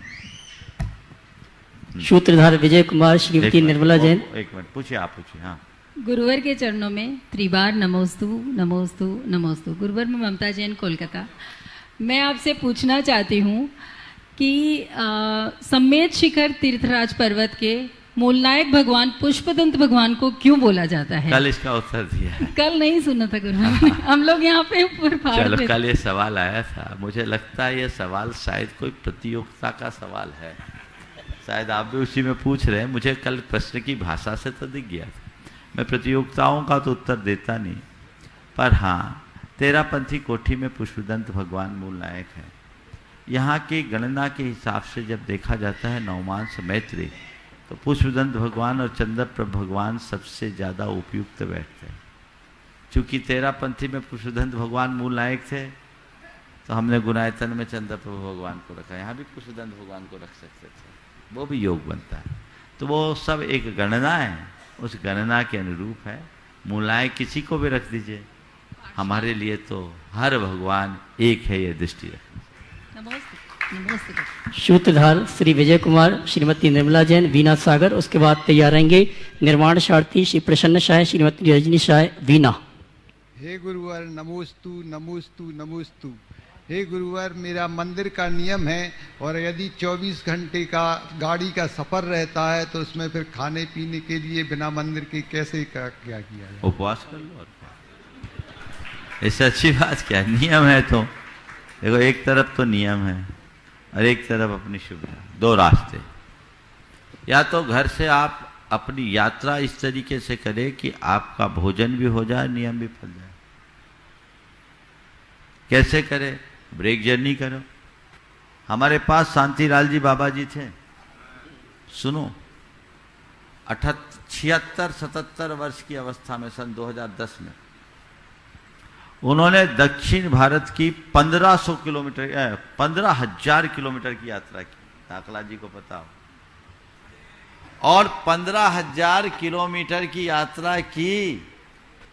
सूत्रधार विजय कुमार, श्रीमती निर्मला जैन। एक मिनट, पूछिए, आप पूछिए। हाँ, गुरुवर के चरणों में त्रिबार नमोस्तु नमोस्तु नमोस्तु। गुरुवर में ममता जैन, कोलकाता। मैं आपसे पूछना चाहती हूँ कि सम्मेद शिखर तीर्थराज पर्वत के मूलनायक भगवान पुष्पदंत भगवान को क्यों बोला जाता है? कल इसका उत्तर दिया है। कल नहीं सुना था गुरुवर, हम लोग यहाँ पे चलो, कल ये सवाल आया था, मुझे लगता है ये सवाल शायद कोई प्रतियोगिता का सवाल है, शायद आप भी उसी में पूछ रहे हैं। मुझे कल प्रश्न की भाषा से तो दिख गया था। मैं प्रतियोगिताओं का तो उत्तर देता नहीं, पर हाँ, तेरापंथी कोठी में पुष्पदंत भगवान मूल नायक है। यहाँ की गणना के हिसाब से जब देखा जाता है नवमांस मैत्री, तो पुष्पदंत भगवान और चंद्रप्रभ भगवान सबसे ज़्यादा उपयुक्त बैठते हैं। चूँकि तेरापंथी में पुष्पदंत भगवान मूल नायक थे, तो हमने गुणायतन में चंद्रप्रभ भगवान को रखा। यहाँ भी पुष्पदंत भगवान को रख सकते थे, वो भी योग बनता है। तो वो सब एक गणना है, उस गणना के अनुरूप है। मूलाएं किसी को भी रख दीजिए, हमारे लिए तो हर भगवान एक है, ये दृष्टि रखना। सूत्रधार श्री विजय कुमार, श्रीमती निर्मला जैन, वीणा सागर। उसके बाद तैयार रहेंगे निर्माण शार्थी श्री प्रसन्न शाह, श्रीमती रजनी शाह, वीणा। हे गुरुवर नमोस्तु नमोस्तु नमोस्तु। हे गुरुवर, मेरा मंदिर का नियम है, और यदि 24 घंटे का गाड़ी का सफर रहता है तो उसमें फिर खाने पीने के लिए बिना मंदिर के कैसे क्या किया जाए? उपवास कर लो। इससे अच्छी बात क्या है? नियम है तो देखो, एक तरफ तो नियम है और एक तरफ अपनी सुविधा, दो रास्ते। या तो घर से आप अपनी यात्रा इस तरीके से करें कि आपका भोजन भी हो जाए, नियम भी फल जाए। कैसे करें? ब्रेक जर्नी करो। हमारे पास शांतिलाल जी बाबा जी थे, सुनो, 76-77 वर्ष की अवस्था में सन 2010 में उन्होंने दक्षिण भारत की 1500 किलोमीटर 15,000 किलोमीटर की यात्रा की। दाखला जी को पता हो। और 15,000 किलोमीटर की यात्रा की,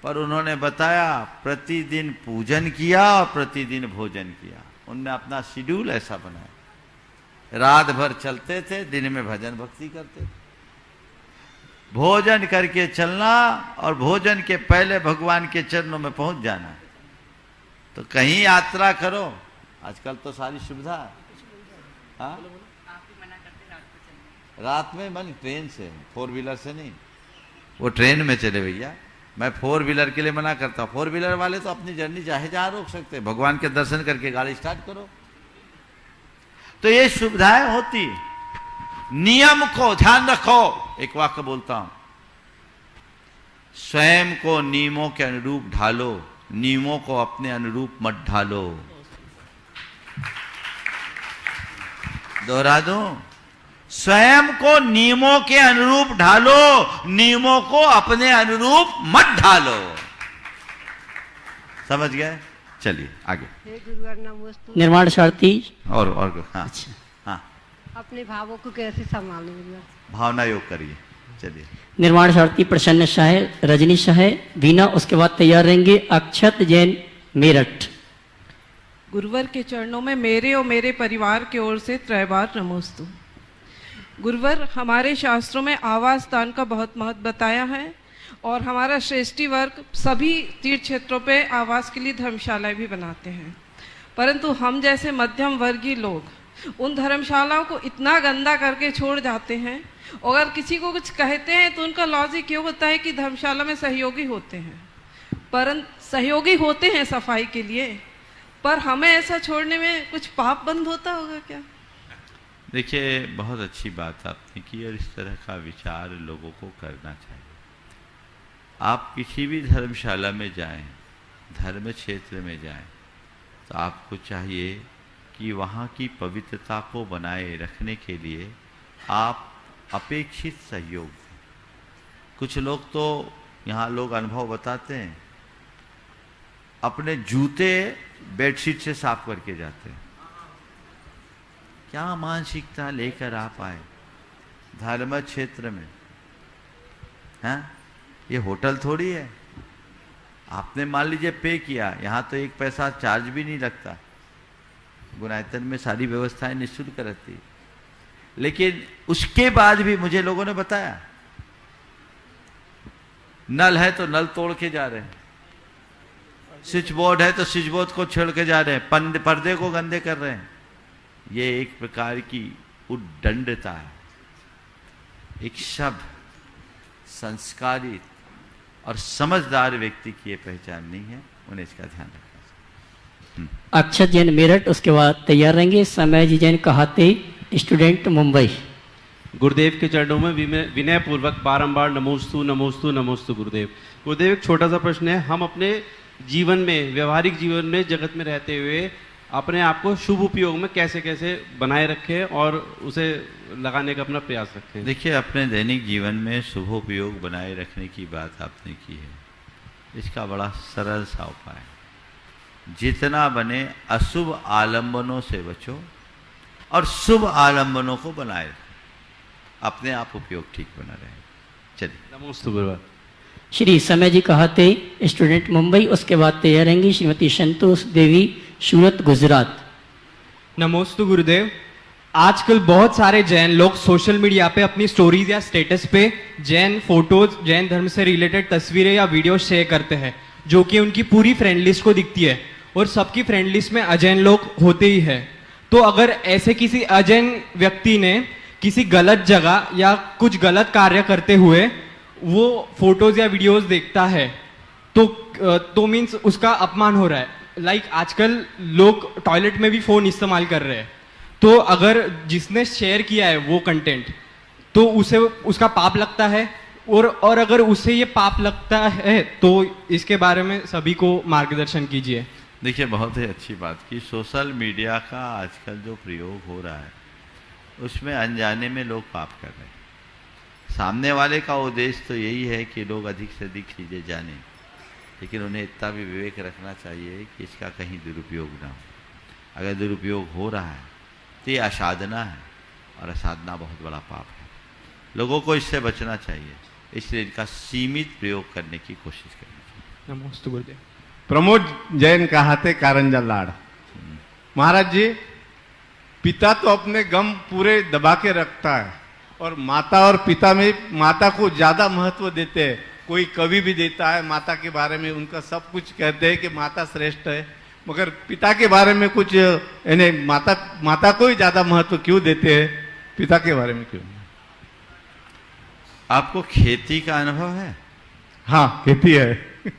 पर उन्होंने बताया प्रतिदिन पूजन किया और प्रतिदिन भोजन किया। उनने अपना शेड्यूल ऐसा बनाया, रात भर चलते थे, दिन में भजन भक्ति करते थे। भोजन करके चलना और भोजन के पहले भगवान के चरणों में पहुंच जाना। तो कहीं यात्रा करो, आजकल तो सारी सुविधा है। हाँ, रात में मन ट्रेन से, 4 व्हीलर से नहीं। वो ट्रेन में चले भैया, मैं 4 व्हीलर के लिए मना करता हूँ। 4 व्हीलर वाले तो अपनी जर्नी चाहे जहां रोक सकते हैं, भगवान के दर्शन करके गाड़ी स्टार्ट करो। तो ये सुविधाएं होती, नियम को ध्यान रखो। एक वाक्य बोलता हूं, स्वयं को नियमों के अनुरूप ढालो, नियमों को अपने अनुरूप मत ढालो। दोहरा दूं, स्वयं को नियमों के अनुरूप ढालो, नियमों को अपने अनुरूप मत ढालो। समझ गए? चलिए आगे। निर्माण शांति और हाँ हाँ, अपने भावों को कैसे संभालें? भावना योग करिए। चलिए। निर्माण शांति प्रसन्न शाह, रजनी शाह, वीना, उसके बाद तैयार रहेंगे अक्षत जैन मेरठ। गुरुवर के चरणों में मेरे और मेरे परिवार की ओर से त्रैबार नमोस्तु। गुरुवर, हमारे शास्त्रों में आवास दान का बहुत महत्व बताया है और हमारा श्रेष्ठी वर्ग सभी तीर्थ क्षेत्रों पे आवास के लिए धर्मशालाएं भी बनाते हैं, परंतु हम जैसे मध्यम वर्गीय लोग उन धर्मशालाओं को इतना गंदा करके छोड़ जाते हैं। अगर किसी को कुछ कहते हैं तो उनका लॉजिक ये होता है कि धर्मशाला में सहयोगी होते हैं, परंतु सहयोगी होते हैं सफाई के लिए, पर हमें ऐसा छोड़ने में कुछ पाप बंद होता होगा क्या? देखिए, बहुत अच्छी बात आपने की और इस तरह का विचार लोगों को करना चाहिए। आप किसी भी धर्मशाला में जाएं, धर्म क्षेत्र में जाएं, तो आपको चाहिए कि वहाँ की पवित्रता को बनाए रखने के लिए आप अपेक्षित सहयोग दें। कुछ लोग तो यहाँ लोग अनुभव बताते हैं, अपने जूते बेडशीट से साफ करके जाते हैं। क्या मानसिकता लेकर आप आए धर्म क्षेत्र में? हैं? ये होटल थोड़ी है। आपने मान लीजिए पे किया, यहाँ तो एक पैसा चार्ज भी नहीं लगता। गुणायतन में सारी व्यवस्थाएं निःशुल्क रहती, लेकिन उसके बाद भी मुझे लोगों ने बताया, नल है तो नल तोड़ के जा रहे हैं, स्विच बोर्ड है तो स्विच बोर्ड को छेड़ के जा रहे हैं, पर्दे को गंदे कर रहे हैं। ये एक प्रकार की उद्दंडता है। एक शब्द संस्कारित और समझदार व्यक्ति की ये पहचान नहीं है, उन्हें इसका ध्यान रखना। अक्षत जैन मेरठ, उसके बाद तैयार रहेंगे समय जी जैन कहाते, स्टूडेंट मुंबई। गुरुदेव के चरणों में विनय पूर्वक बारंबार नमोस्तु नमोस्तु नमोस्तु। गुरुदेव, एक छोटा सा प्रश्न है। हम अपने जीवन में, व्यवहारिक जीवन में, जगत में रहते हुए अपने आप को शुभ उपयोग में कैसे कैसे बनाए रखें और उसे लगाने का अपना प्रयास रखें? देखिए, अपने दैनिक जीवन में शुभ उपयोग बनाए रखने की बात आपने की है। इसका बड़ा सरल सा उपाय, जितना बने अशुभ आलंबनों से बचो और शुभ आलंबनों को बनाए रखो, अपने आप उपयोग ठीक बना रहे। चलिए। नमोस्तु गुरुवार। श्री समय जी कहाते, स्टूडेंट मुंबई, उसके बाद तैयार रहेंगी श्रीमती संतोष देवी, सूरत, गुजरात। नमोस्तु गुरुदेव। आजकल बहुत सारे जैन लोग सोशल मीडिया पे अपनी स्टोरीज या स्टेटस पे जैन फोटोज, जैन धर्म से रिलेटेड तस्वीरें या वीडियो शेयर करते हैं, जो कि उनकी पूरी फ्रेंड लिस्ट को दिखती है और सबकी फ्रेंड लिस्ट में अजैन लोग होते ही है। तो अगर ऐसे किसी अजैन व्यक्ति ने किसी गलत जगह या कुछ गलत कार्य करते हुए वो फोटोज या वीडियोस देखता है तो मीन्स उसका अपमान हो रहा है। लाइक आजकल लोग टॉयलेट में भी फोन इस्तेमाल कर रहे हैं, तो अगर जिसने शेयर किया है वो कंटेंट, तो उसे उसका पाप लगता है, और अगर उसे ये पाप लगता है तो इसके बारे में सभी को मार्गदर्शन कीजिए। देखिए, बहुत ही अच्छी बात की। सोशल मीडिया का आजकल जो प्रयोग हो रहा है उसमें अनजाने में लोग पाप कर रहे हैं। सामने वाले का उद्देश्य तो यही है कि लोग अधिक से अधिक चीज़ें जानें, लेकिन उन्हें इतना भी विवेक रखना चाहिए कि इसका कहीं दुरुपयोग ना हो। अगर दुरुपयोग हो रहा है तो ये असाधना है, और असाधना बहुत बड़ा पाप है। लोगों को इससे बचना चाहिए, इसलिए इनका सीमित प्रयोग करने की कोशिश करनी चाहिए। नमोस्तु गुरुदेव। प्रमोद जैन कहाते, कारंजा लाड़। महाराज जी, पिता तो अपने गम पूरे दबा के रखता है, और माता और पिता में माता को ज्यादा महत्व देते हैं। कोई कवि भी देता है माता के बारे में, उनका सब कुछ कहते हैं कि माता श्रेष्ठ है, मगर पिता के बारे में कुछ यानी माता को ही ज्यादा महत्व क्यों देते हैं, पिता के बारे में क्यों? आपको खेती का अनुभव है? हाँ, खेती है।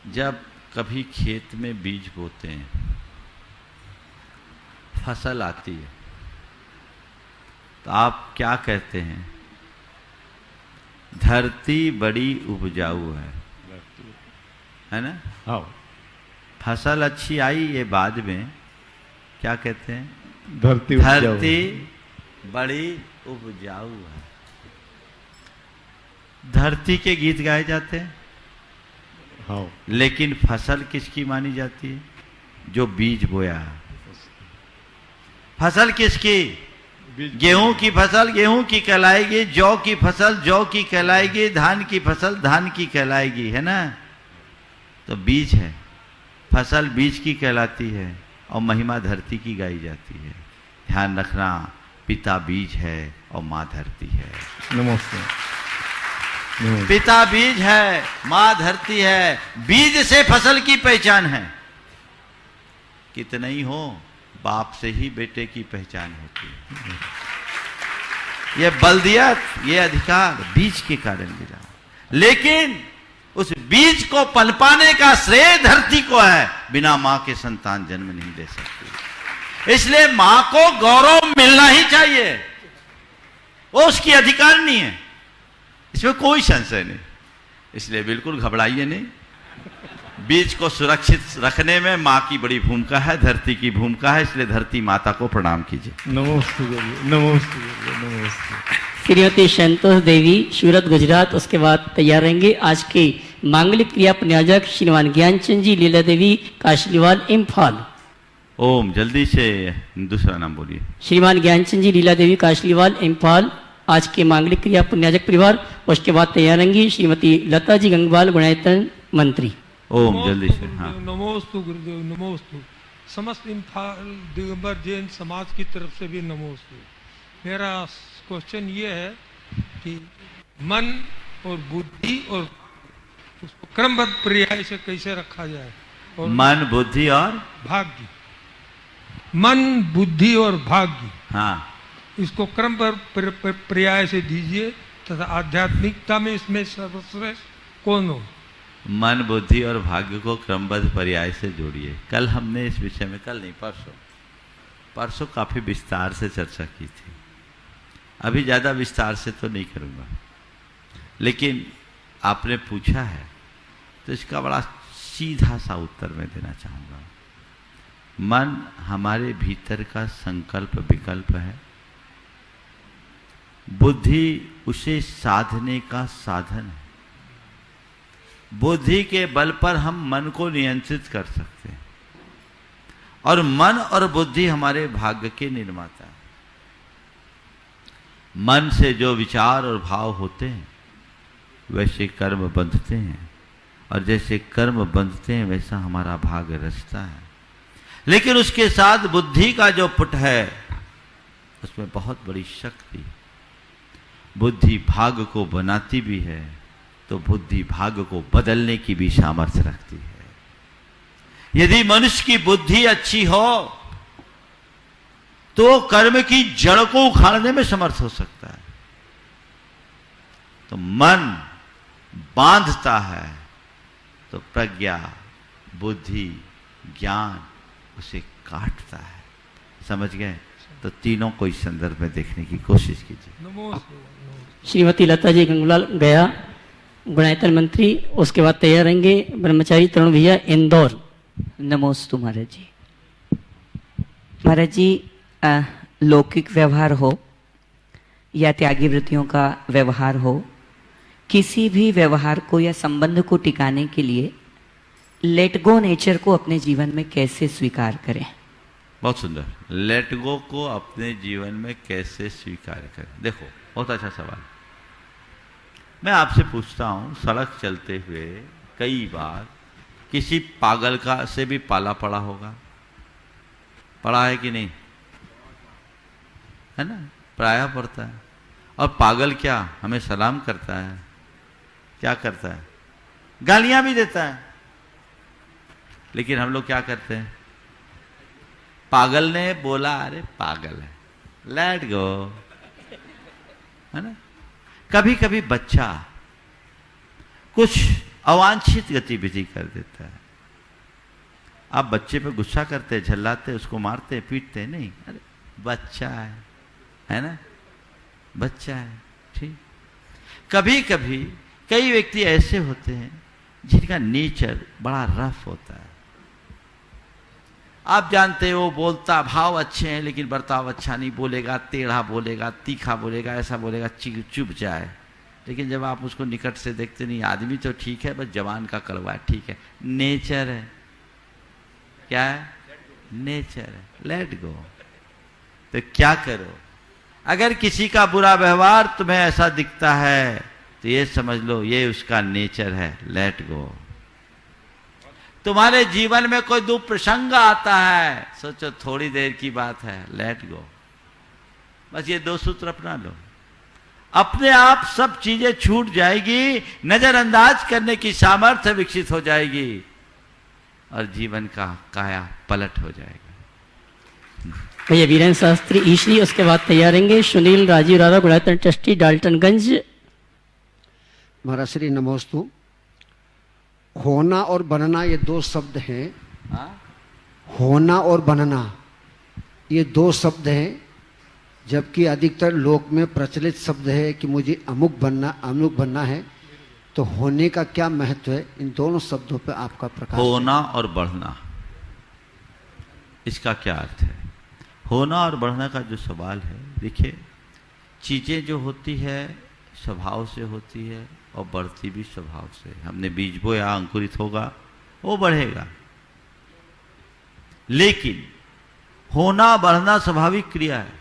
जब कभी खेत में बीज बोते हैं, फसल आती है, तो आप क्या कहते हैं? धरती बड़ी उपजाऊ है ना? हाँ। फसल अच्छी आई ये बाद में, क्या कहते हैं? धरती बड़ी उपजाऊ है। धरती के गीत गाए जाते हैं। हाँ। लेकिन फसल किसकी मानी जाती है? जो बीज बोया है। फसल किसकी? गेहूं की फसल गेहूं की कहलाएगी, जौ की फसल जौ की कहलाएगी, धान की फसल धान की कहलाएगी, है ना? तो बीज है, फसल बीज की कहलाती है और महिमा धरती की गाई जाती है। ध्यान रखना, पिता बीज है और माँ धरती है। नमस्ते। पिता बीज है, माँ धरती है। बीज से फसल की पहचान है। कितना ही हो, बाप से ही बेटे की पहचान होती है। ये बल्दियत, ये अधिकार बीज के कारण मिला, लेकिन उस बीज को पनपाने का श्रेय धरती को है। बिना मां के संतान जन्म नहीं ले सकती, इसलिए मां को गौरव मिलना ही चाहिए। वो उसकी अधिकार नहीं है, इसमें कोई संशय नहीं। इसलिए बिल्कुल घबराइए नहीं। बीज को सुरक्षित रखने में माँ की बड़ी भूमिका है, धरती की भूमिका है। इसलिए धरती माता को प्रणाम कीजिए। नमस्ते नमस्ते नमस्ते। श्रीमती संतोष देवी, सूरत, गुजरात। उसके बाद तैयार रहेंगे आज के मांगलिक क्रिया प्रयोजक श्रीमान ज्ञानचंद जी, लीला देवी, काशलीवाल, इम्फाल। ओम, जल्दी से दूसरा नाम बोलिए। श्रीमान ज्ञानचंद जी, लीला देवी, काशलीवाल, इम्फाल, आज के मांगलिक क्रिया प्रयोजक परिवार। उसके बाद तैयार रहेंगी श्रीमती लता जी गंगवाल, गुणायतन मंत्री। ओम, जल्दी से। हाँ। नमोस्तु गुरुदेव, नमोस्तु। समस्त इम्फाल दिगंबर जैन समाज की तरफ से भी नमोस्तु। मेरा क्वेश्चन ये है कि मन और बुद्धि और उसको क्रमबद्ध पर्याय से कैसे रखा जाए? और मन, बुद्धि और भाग्य। मन, बुद्धि और भाग्य, हाँ, इसको क्रमबद्ध पर्याय से दीजिए तथा आध्यात्मिकता में इसमें सर्वश्रेष्ठ कौन हो? मन, बुद्धि और भाग्य को क्रमबद्ध पर्याय से जोड़िए। कल हमने इस विषय में, कल नहीं परसों काफी विस्तार से चर्चा की थी। अभी ज्यादा विस्तार से तो नहीं करूंगा, लेकिन आपने पूछा है तो इसका बड़ा सीधा सा उत्तर मैं देना चाहूंगा। मन हमारे भीतर का संकल्प विकल्प है, बुद्धि उसे साधने का साधन है। बुद्धि के बल पर हम मन को नियंत्रित कर सकते हैं और मन और बुद्धि हमारे भाग्य के निर्माता है। मन से जो विचार और भाव होते हैं वैसे कर्म बंधते हैं, और जैसे कर्म बंधते हैं वैसा हमारा भाग्य रचता है। लेकिन उसके साथ बुद्धि का जो पुट है उसमें बहुत बड़ी शक्ति। बुद्धि भाग्य को बनाती भी है तो बुद्धि भाग्य को बदलने की भी सामर्थ्य रखती है। यदि मनुष्य की बुद्धि अच्छी हो तो कर्म की जड़ को उखाड़ने में समर्थ हो सकता है। तो मन बांधता है तो प्रज्ञा, बुद्धि, ज्ञान उसे काटता है। समझ गए? तो तीनों को इस संदर्भ में देखने की कोशिश कीजिए। श्रीमती लता जी गंगवाल, गया, गुणायतन मंत्री। उसके बाद तैयार रहेंगे ब्रह्मचारी तरुण भैया, इंदौर। नमोस्तु महाराज जी। महाराज जी, लौकिक व्यवहार हो या त्यागी वृत्तियों का व्यवहार हो, किसी भी व्यवहार को या संबंध को टिकाने के लिए लेट गो नेचर को अपने जीवन में कैसे स्वीकार करें? बहुत सुंदर। लेट गो को अपने जीवन में कैसे स्वीकार करें? देखो, बहुत अच्छा सवाल। मैं आपसे पूछता हूं, सड़क चलते हुए कई बार किसी पागल का से भी पाला पड़ा होगा, पड़ा है कि नहीं? है ना? प्रायः पड़ता है। और पागल क्या हमें सलाम करता है, क्या करता है? गालियां भी देता है। लेकिन हम लोग क्या करते हैं? पागल ने बोला, अरे पागल है, लेट गो, है ना? कभी कभी बच्चा कुछ अवांछित गतिविधि कर देता है, आप बच्चे पे गुस्सा करते, झल्लाते, उसको मारते, पीटते नहीं, अरे बच्चा है ना? बच्चा है, ठीक। कभी कभी कई व्यक्ति ऐसे होते हैं जिनका नेचर बड़ा रफ होता है। आप जानते हो, बोलता भाव अच्छे हैं लेकिन बर्ताव अच्छा नहीं, बोलेगा टेढ़ा बोलेगा, तीखा बोलेगा, ऐसा बोलेगा चुप जाए। लेकिन जब आप उसको निकट से देखते नहीं, आदमी तो ठीक है, बस जवान का कड़वा है, ठीक है, नेचर है। क्या है? नेचर है। Let go. तो क्या करो, अगर किसी का बुरा व्यवहार तुम्हें ऐसा दिखता है तो ये समझ लो ये उसका नेचर है, लेट गो। तुम्हारे जीवन में कोई दुख प्रसंग आता है, सोचो थोड़ी देर की बात है, लेट गो। बस ये 2 सूत्र अपना लो, अपने आप सब चीजें छूट जाएगी, नजरअंदाज करने की सामर्थ्य विकसित हो जाएगी और जीवन का काया पलट हो जाएगा। भैया वीरेंद्र शास्त्री ईश्वरी, उसके बाद तैयार रहेंगे सुनील राजीव राधा गुणायतन ट्रस्टी डाल्टनगंज। महाराज श्री नमोस्तु। होना और बनना ये 2 शब्द हैं। होना और बनना ये 2 शब्द हैं, जबकि अधिकतर लोक में प्रचलित शब्द है कि मुझे अमुक बनना है। तो होने का क्या महत्व है, इन दोनों शब्दों पर आपका प्रकाश। होना और बढ़ना, इसका क्या अर्थ है? होना और बढ़ना का जो सवाल है, देखिए चीजें जो होती है स्वभाव से होती है और बढ़ती भी स्वभाव से। हमने बीज बोया, अंकुरित होगा, वो बढ़ेगा। लेकिन होना बढ़ना स्वाभाविक क्रिया है,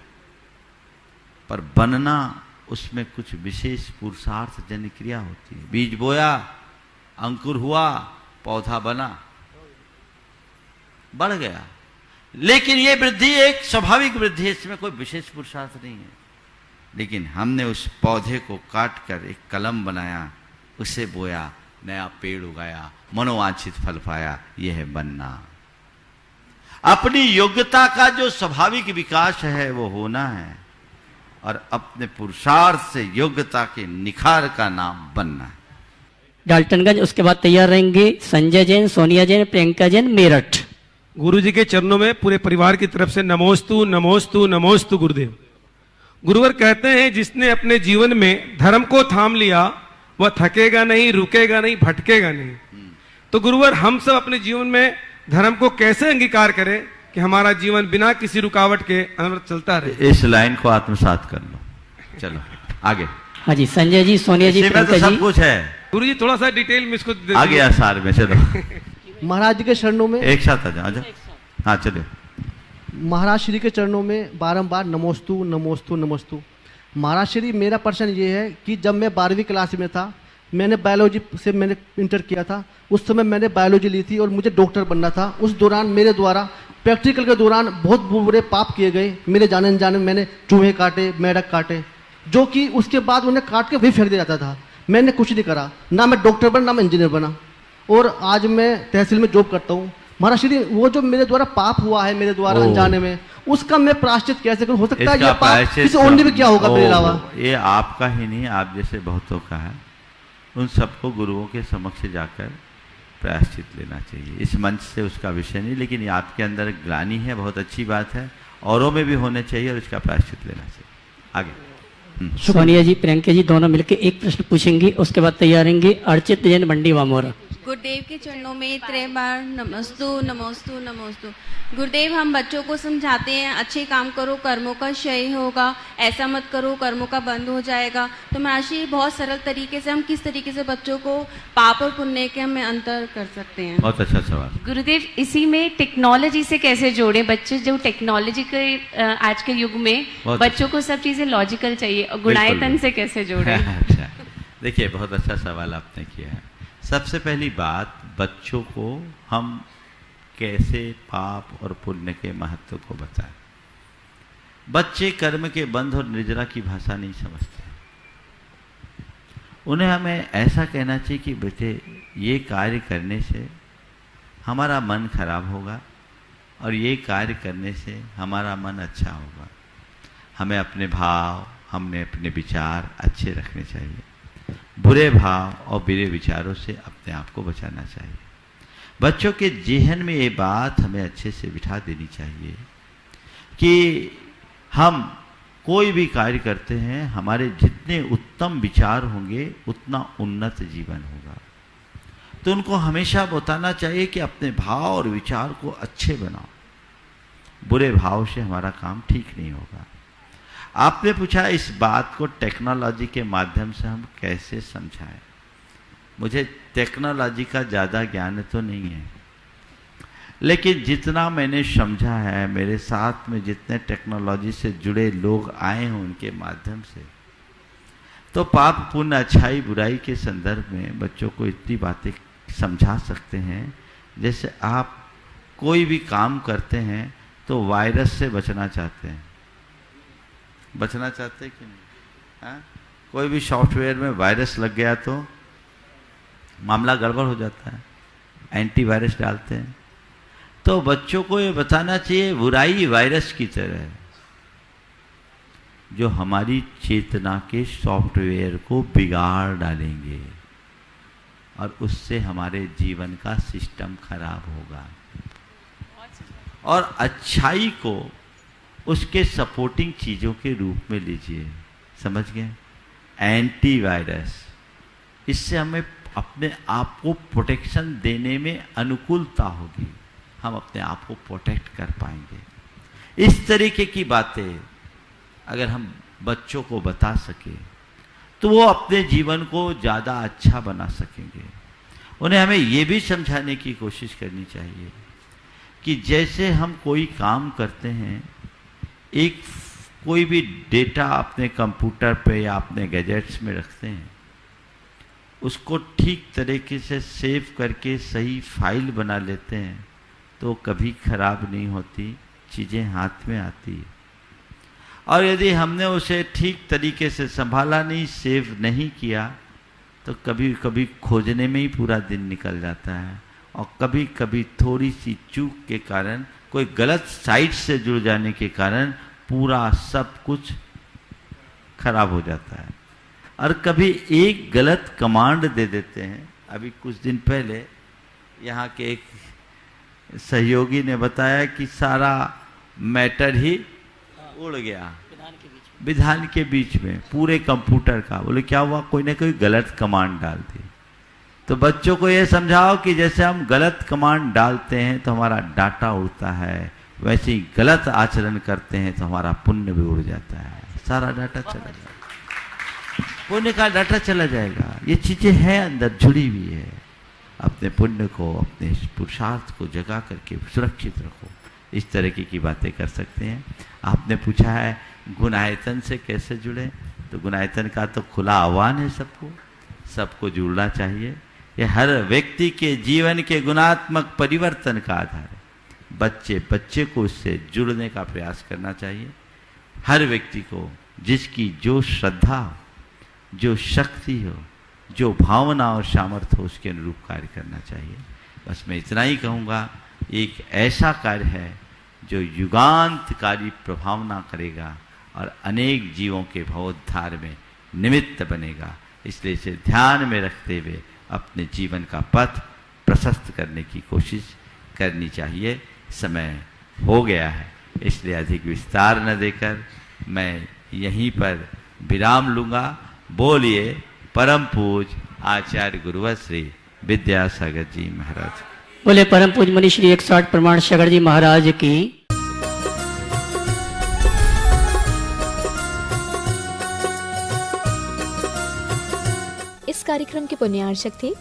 पर बनना उसमें कुछ विशेष पुरुषार्थ जन्य क्रिया होती है। बीज बोया, अंकुर हुआ, पौधा बना, बढ़ गया। लेकिन ये वृद्धि एक स्वाभाविक वृद्धि है, इसमें कोई विशेष पुरुषार्थ नहीं है। लेकिन हमने उस पौधे को काट कर एक कलम बनाया, उसे बोया, नया पेड़ उगाया, मनोवांछित फल पाया, यह है बनना। अपनी योग्यता का जो स्वाभाविक विकास है वो होना है, और अपने पुरुषार्थ से योग्यता के निखार का नाम बनना है। डाल्टनगंज, उसके बाद तैयार रहेंगे संजय जैन, सोनिया जैन, प्रियंका जैन, मेरठ। गुरु जी के चरणों में पूरे परिवार की तरफ से नमोस्तु नमोस्तु नमोस्तु गुरुदेव। गुरुवर कहते हैं जिसने अपने जीवन में धर्म को थाम लिया वह थकेगा नहीं, रुकेगा नहीं, भटकेगा नहीं। तो गुरुवर हम सब अपने जीवन में धर्म को कैसे अंगीकार करें कि हमारा जीवन बिना किसी रुकावट के अनवरत चलता रहे? इस लाइन को आत्मसात कर लो। चलो आगे। हाँ जी, संजय जी, सोनिया जी, तो सब कुछ है। गुरु जी थोड़ा सा डिटेल में इसको आगे आसार में चलो। महाराज जी के चरणों में एक साथ आ जाओ। हाँ चलो। महाराज श्री के चरणों में बारंबार नमोस्तु नमोस्तु नमोस्तु। महाराज श्री, मेरा प्रश्न ये है कि जब मैं 12वीं क्लास में था, मैंने बायोलॉजी से मैंने इंटर किया था। उस समय मैंने बायोलॉजी ली थी और मुझे डॉक्टर बनना था। उस दौरान मेरे द्वारा प्रैक्टिकल के दौरान बहुत बुरे पाप किए गए। मेरे जाने अनजाने में मैंने चूहे काटे, मेढक काटे, जो कि उसके बाद उन्हें काट के वही फेंक दिया जाता था। मैंने कुछ नहीं करा, ना मैं डॉक्टर बना, ना मैं इंजीनियर बना, और आज मैं तहसील में जॉब करता हूँ। महाराज श्री, वो जो मेरे द्वारा पाप हुआ है, मेरे द्वारा अनजाने में, उसका मैं प्रायश्चित कैसे करूं? हो सकता है ये पाप किसी अन्य में क्या होगा मेरे अलावा? ये आपका ही नहीं, आप जैसे बहुतों का है। उन सबको गुरुओं के समक्ष जाकर प्रायश्चित लेना चाहिए। इस मंच से उसका विषय नहीं, लेकिन ये आपके अंदर ग्लानि है, बहुत अच्छी बात है, औरों में भी होने चाहिए और इसका प्रायश्चित लेना चाहिए। आगे। सोनिया जी, प्रियंका जी दोनों मिलकर एक प्रश्न पूछेंगे, उसके बाद तैयार रहेंगे अर्चित जैन, मंडी वामोरा। गुरुदेव के चरणों में 3 बार नमस्तु नमस्तु नमस्तु। गुरुदेव, हम बच्चों को समझाते हैं अच्छे काम करो, कर्मों का क्षय होगा, ऐसा मत करो, कर्मों का बंद हो जाएगा। तो महाराज, बहुत सरल तरीके से हम किस तरीके से बच्चों को पाप और पुण्य के हमें अंतर कर सकते हैं? बहुत अच्छा सवाल। गुरुदेव, इसी में टेक्नोलॉजी से कैसे जोड़े? बच्चे जो टेक्नोलॉजी के आज के युग में बच्चों को सब चीजें लॉजिकल चाहिए, और गुणायतन से कैसे जोड़े? अच्छा, देखिए बहुत अच्छा सवाल आपने किया है। सबसे पहली बात, बच्चों को हम कैसे पाप और पुण्य के महत्व को बताएं। बच्चे कर्म के बंध और निर्जरा की भाषा नहीं समझते। उन्हें हमें ऐसा कहना चाहिए कि बेटे, ये कार्य करने से हमारा मन खराब होगा और ये कार्य करने से हमारा मन अच्छा होगा। हमें अपने भाव, हमें अपने विचार अच्छे रखने चाहिए। बुरे भाव और बुरे विचारों से अपने आप को बचाना चाहिए। बच्चों के जेहन में ये बात हमें अच्छे से बिठा देनी चाहिए कि हम कोई भी कार्य करते हैं, हमारे जितने उत्तम विचार होंगे उतना उन्नत जीवन होगा। तो उनको हमेशा बताना चाहिए कि अपने भाव और विचार को अच्छे बनाओ, बुरे भाव से हमारा काम ठीक नहीं होगा। आपने पूछा इस बात को टेक्नोलॉजी के माध्यम से हम कैसे समझाएं। मुझे टेक्नोलॉजी का ज़्यादा ज्ञान तो नहीं है, लेकिन जितना मैंने समझा है, मेरे साथ में जितने टेक्नोलॉजी से जुड़े लोग आए हैं उनके माध्यम से, तो पाप पुण्य अच्छाई बुराई के संदर्भ में बच्चों को इतनी बातें समझा सकते हैं। जैसे आप कोई भी काम करते हैं तो वायरस से बचना चाहते हैं, बचना चाहते हैं कि नहीं? हाँ? कोई भी सॉफ्टवेयर में वायरस लग गया तो मामला गड़बड़ हो जाता है, एंटीवायरस डालते हैं। तो बच्चों को ये बताना चाहिए बुराई वायरस की तरह है जो हमारी चेतना के सॉफ्टवेयर को बिगाड़ डालेंगे और उससे हमारे जीवन का सिस्टम खराब होगा। और अच्छाई को उसके सपोर्टिंग चीज़ों के रूप में लीजिए, समझ गए? एंटीवायरस, इससे हमें अपने आप को प्रोटेक्शन देने में अनुकूलता होगी, हम अपने आप को प्रोटेक्ट कर पाएंगे। इस तरीके की बातें अगर हम बच्चों को बता सके तो वो अपने जीवन को ज़्यादा अच्छा बना सकेंगे। उन्हें हमें ये भी समझाने की कोशिश करनी चाहिए कि जैसे हम कोई काम करते हैं, एक कोई भी डेटा अपने कंप्यूटर पे या अपने गैजेट्स में रखते हैं, उसको ठीक तरीके से सेव करके सही फाइल बना लेते हैं तो कभी खराब नहीं होती, चीज़ें हाथ में आती है। और यदि हमने उसे ठीक तरीके से संभाला नहीं, सेव नहीं किया, तो कभी कभी खोजने में ही पूरा दिन निकल जाता है और कभी कभी थोड़ी सी चूक के कारण, कोई गलत साइट से जुड़ जाने के कारण पूरा सब कुछ खराब हो जाता है। और कभी एक गलत कमांड दे देते हैं। अभी कुछ दिन पहले यहाँ के एक सहयोगी ने बताया कि सारा मैटर ही उड़ गया विधान के बीच में, पूरे कंप्यूटर का। बोले क्या हुआ? कोई ने कोई गलत कमांड डाल दी। तो बच्चों को ये समझाओ कि जैसे हम गलत कमांड डालते हैं तो हमारा डाटा उड़ता है, वैसे ही गलत आचरण करते हैं तो हमारा पुण्य भी उड़ जाता है, सारा डाटा चला जाएगा, पुण्य का डाटा चला जाएगा। ये चीजें हैं अंदर जुड़ी हुई है। अपने पुण्य को, अपने पुरुषार्थ को जगा करके सुरक्षित रखो। इस तरीके की बातें कर सकते हैं। आपने पूछा है गुणायतन से कैसे जुड़े, तो गुणायतन का तो खुला आह्वान है सबको जुड़ना चाहिए। ये हर व्यक्ति के जीवन के गुणात्मक परिवर्तन का आधार है। बच्चे को इससे जुड़ने का प्रयास करना चाहिए। हर व्यक्ति को जिसकी जो श्रद्धा हो, जो शक्ति हो, जो भावना और सामर्थ्य हो, उसके अनुरूप कार्य करना चाहिए। बस मैं इतना ही कहूँगा, एक ऐसा कार्य है जो युगांतकारी प्रभावना करेगा और अनेक जीवों के भवोद्धार में निमित्त बनेगा। इसलिए इसे ध्यान में रखते हुए अपने जीवन का पथ प्रशस्त करने की कोशिश करनी चाहिए। समय हो गया है, इसलिए अधिक विस्तार न देकर मैं यहीं पर विराम लूँगा। बोलिए परम पूज आचार्य गुरुवर श्री विद्यासागर जी महाराज। बोले परम पूज मुनि श्री 160 प्रमाण सागर जी महाराज की। इस कार्यक्रम के पुण्यार्चक थे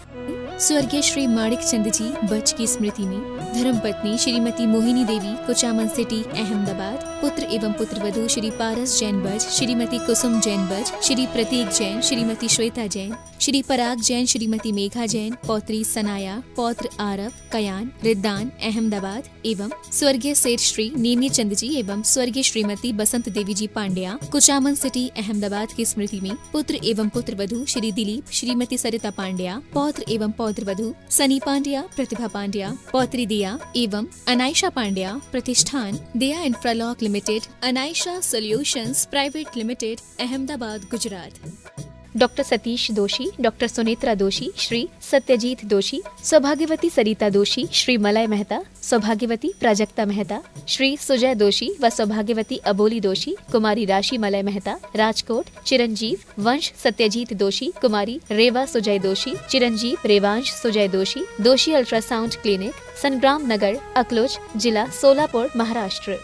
स्वर्गीय श्री माणिक चंद जी बच की स्मृति में धर्मपत्नी श्रीमती मोहिनी देवी कुचामन सिटी अहमदाबाद, पुत्र एवं पुत्रवधू श्री पारस जैन बज, श्रीमती कुसुम जैन बज, श्री प्रतीक जैन, श्रीमती श्वेता जैन, श्री पराग जैन, श्रीमती मेघा जैन, पौत्री सनाया, पौत्र आरव कयान रिद्दान अहमदाबाद एवं स्वर्गीय सेठ श्री नेमी चंद जी एवं स्वर्गीय श्रीमती बसंत देवी जी पांड्या कुचामन सिटी अहमदाबाद की स्मृति में पुत्र एवं पुत्रवधू श्री दिलीप, श्रीमती सरिता पांड्या, पौत्र एवं पौत्रवधू सनी पांड्या, प्रतिभा पांड्या, पौत्री दिया एवं अनायशा पांड्या, प्रतिष्ठान Diya Infralock limited, Anaysha solutions private limited, Ahmedabad Gujarat. Doctor Satish Doshi, doctor Sunetra दोषी, श्री सत्यजीत दोषी, सौभाग्यवती सरिता दोषी, श्री मलय मेहता, सौभाग्यवती प्राजक्ता मेहता, श्री सुजय दोषी व सौभाग्यवती अबोली दोषी, कुमारी राशि मलय मेहता, राजकोट, चिरंजीव वंश सत्यजीत दोषी, कुमारी रेवा सुजय दोषी, चिरंजीव रेवांश सुजय दोषी, दोषी अल्ट्रासाउंड क्लिनिक, संग्राम नगर, अकलोज, जिला सोलापुर, महाराष्ट्र।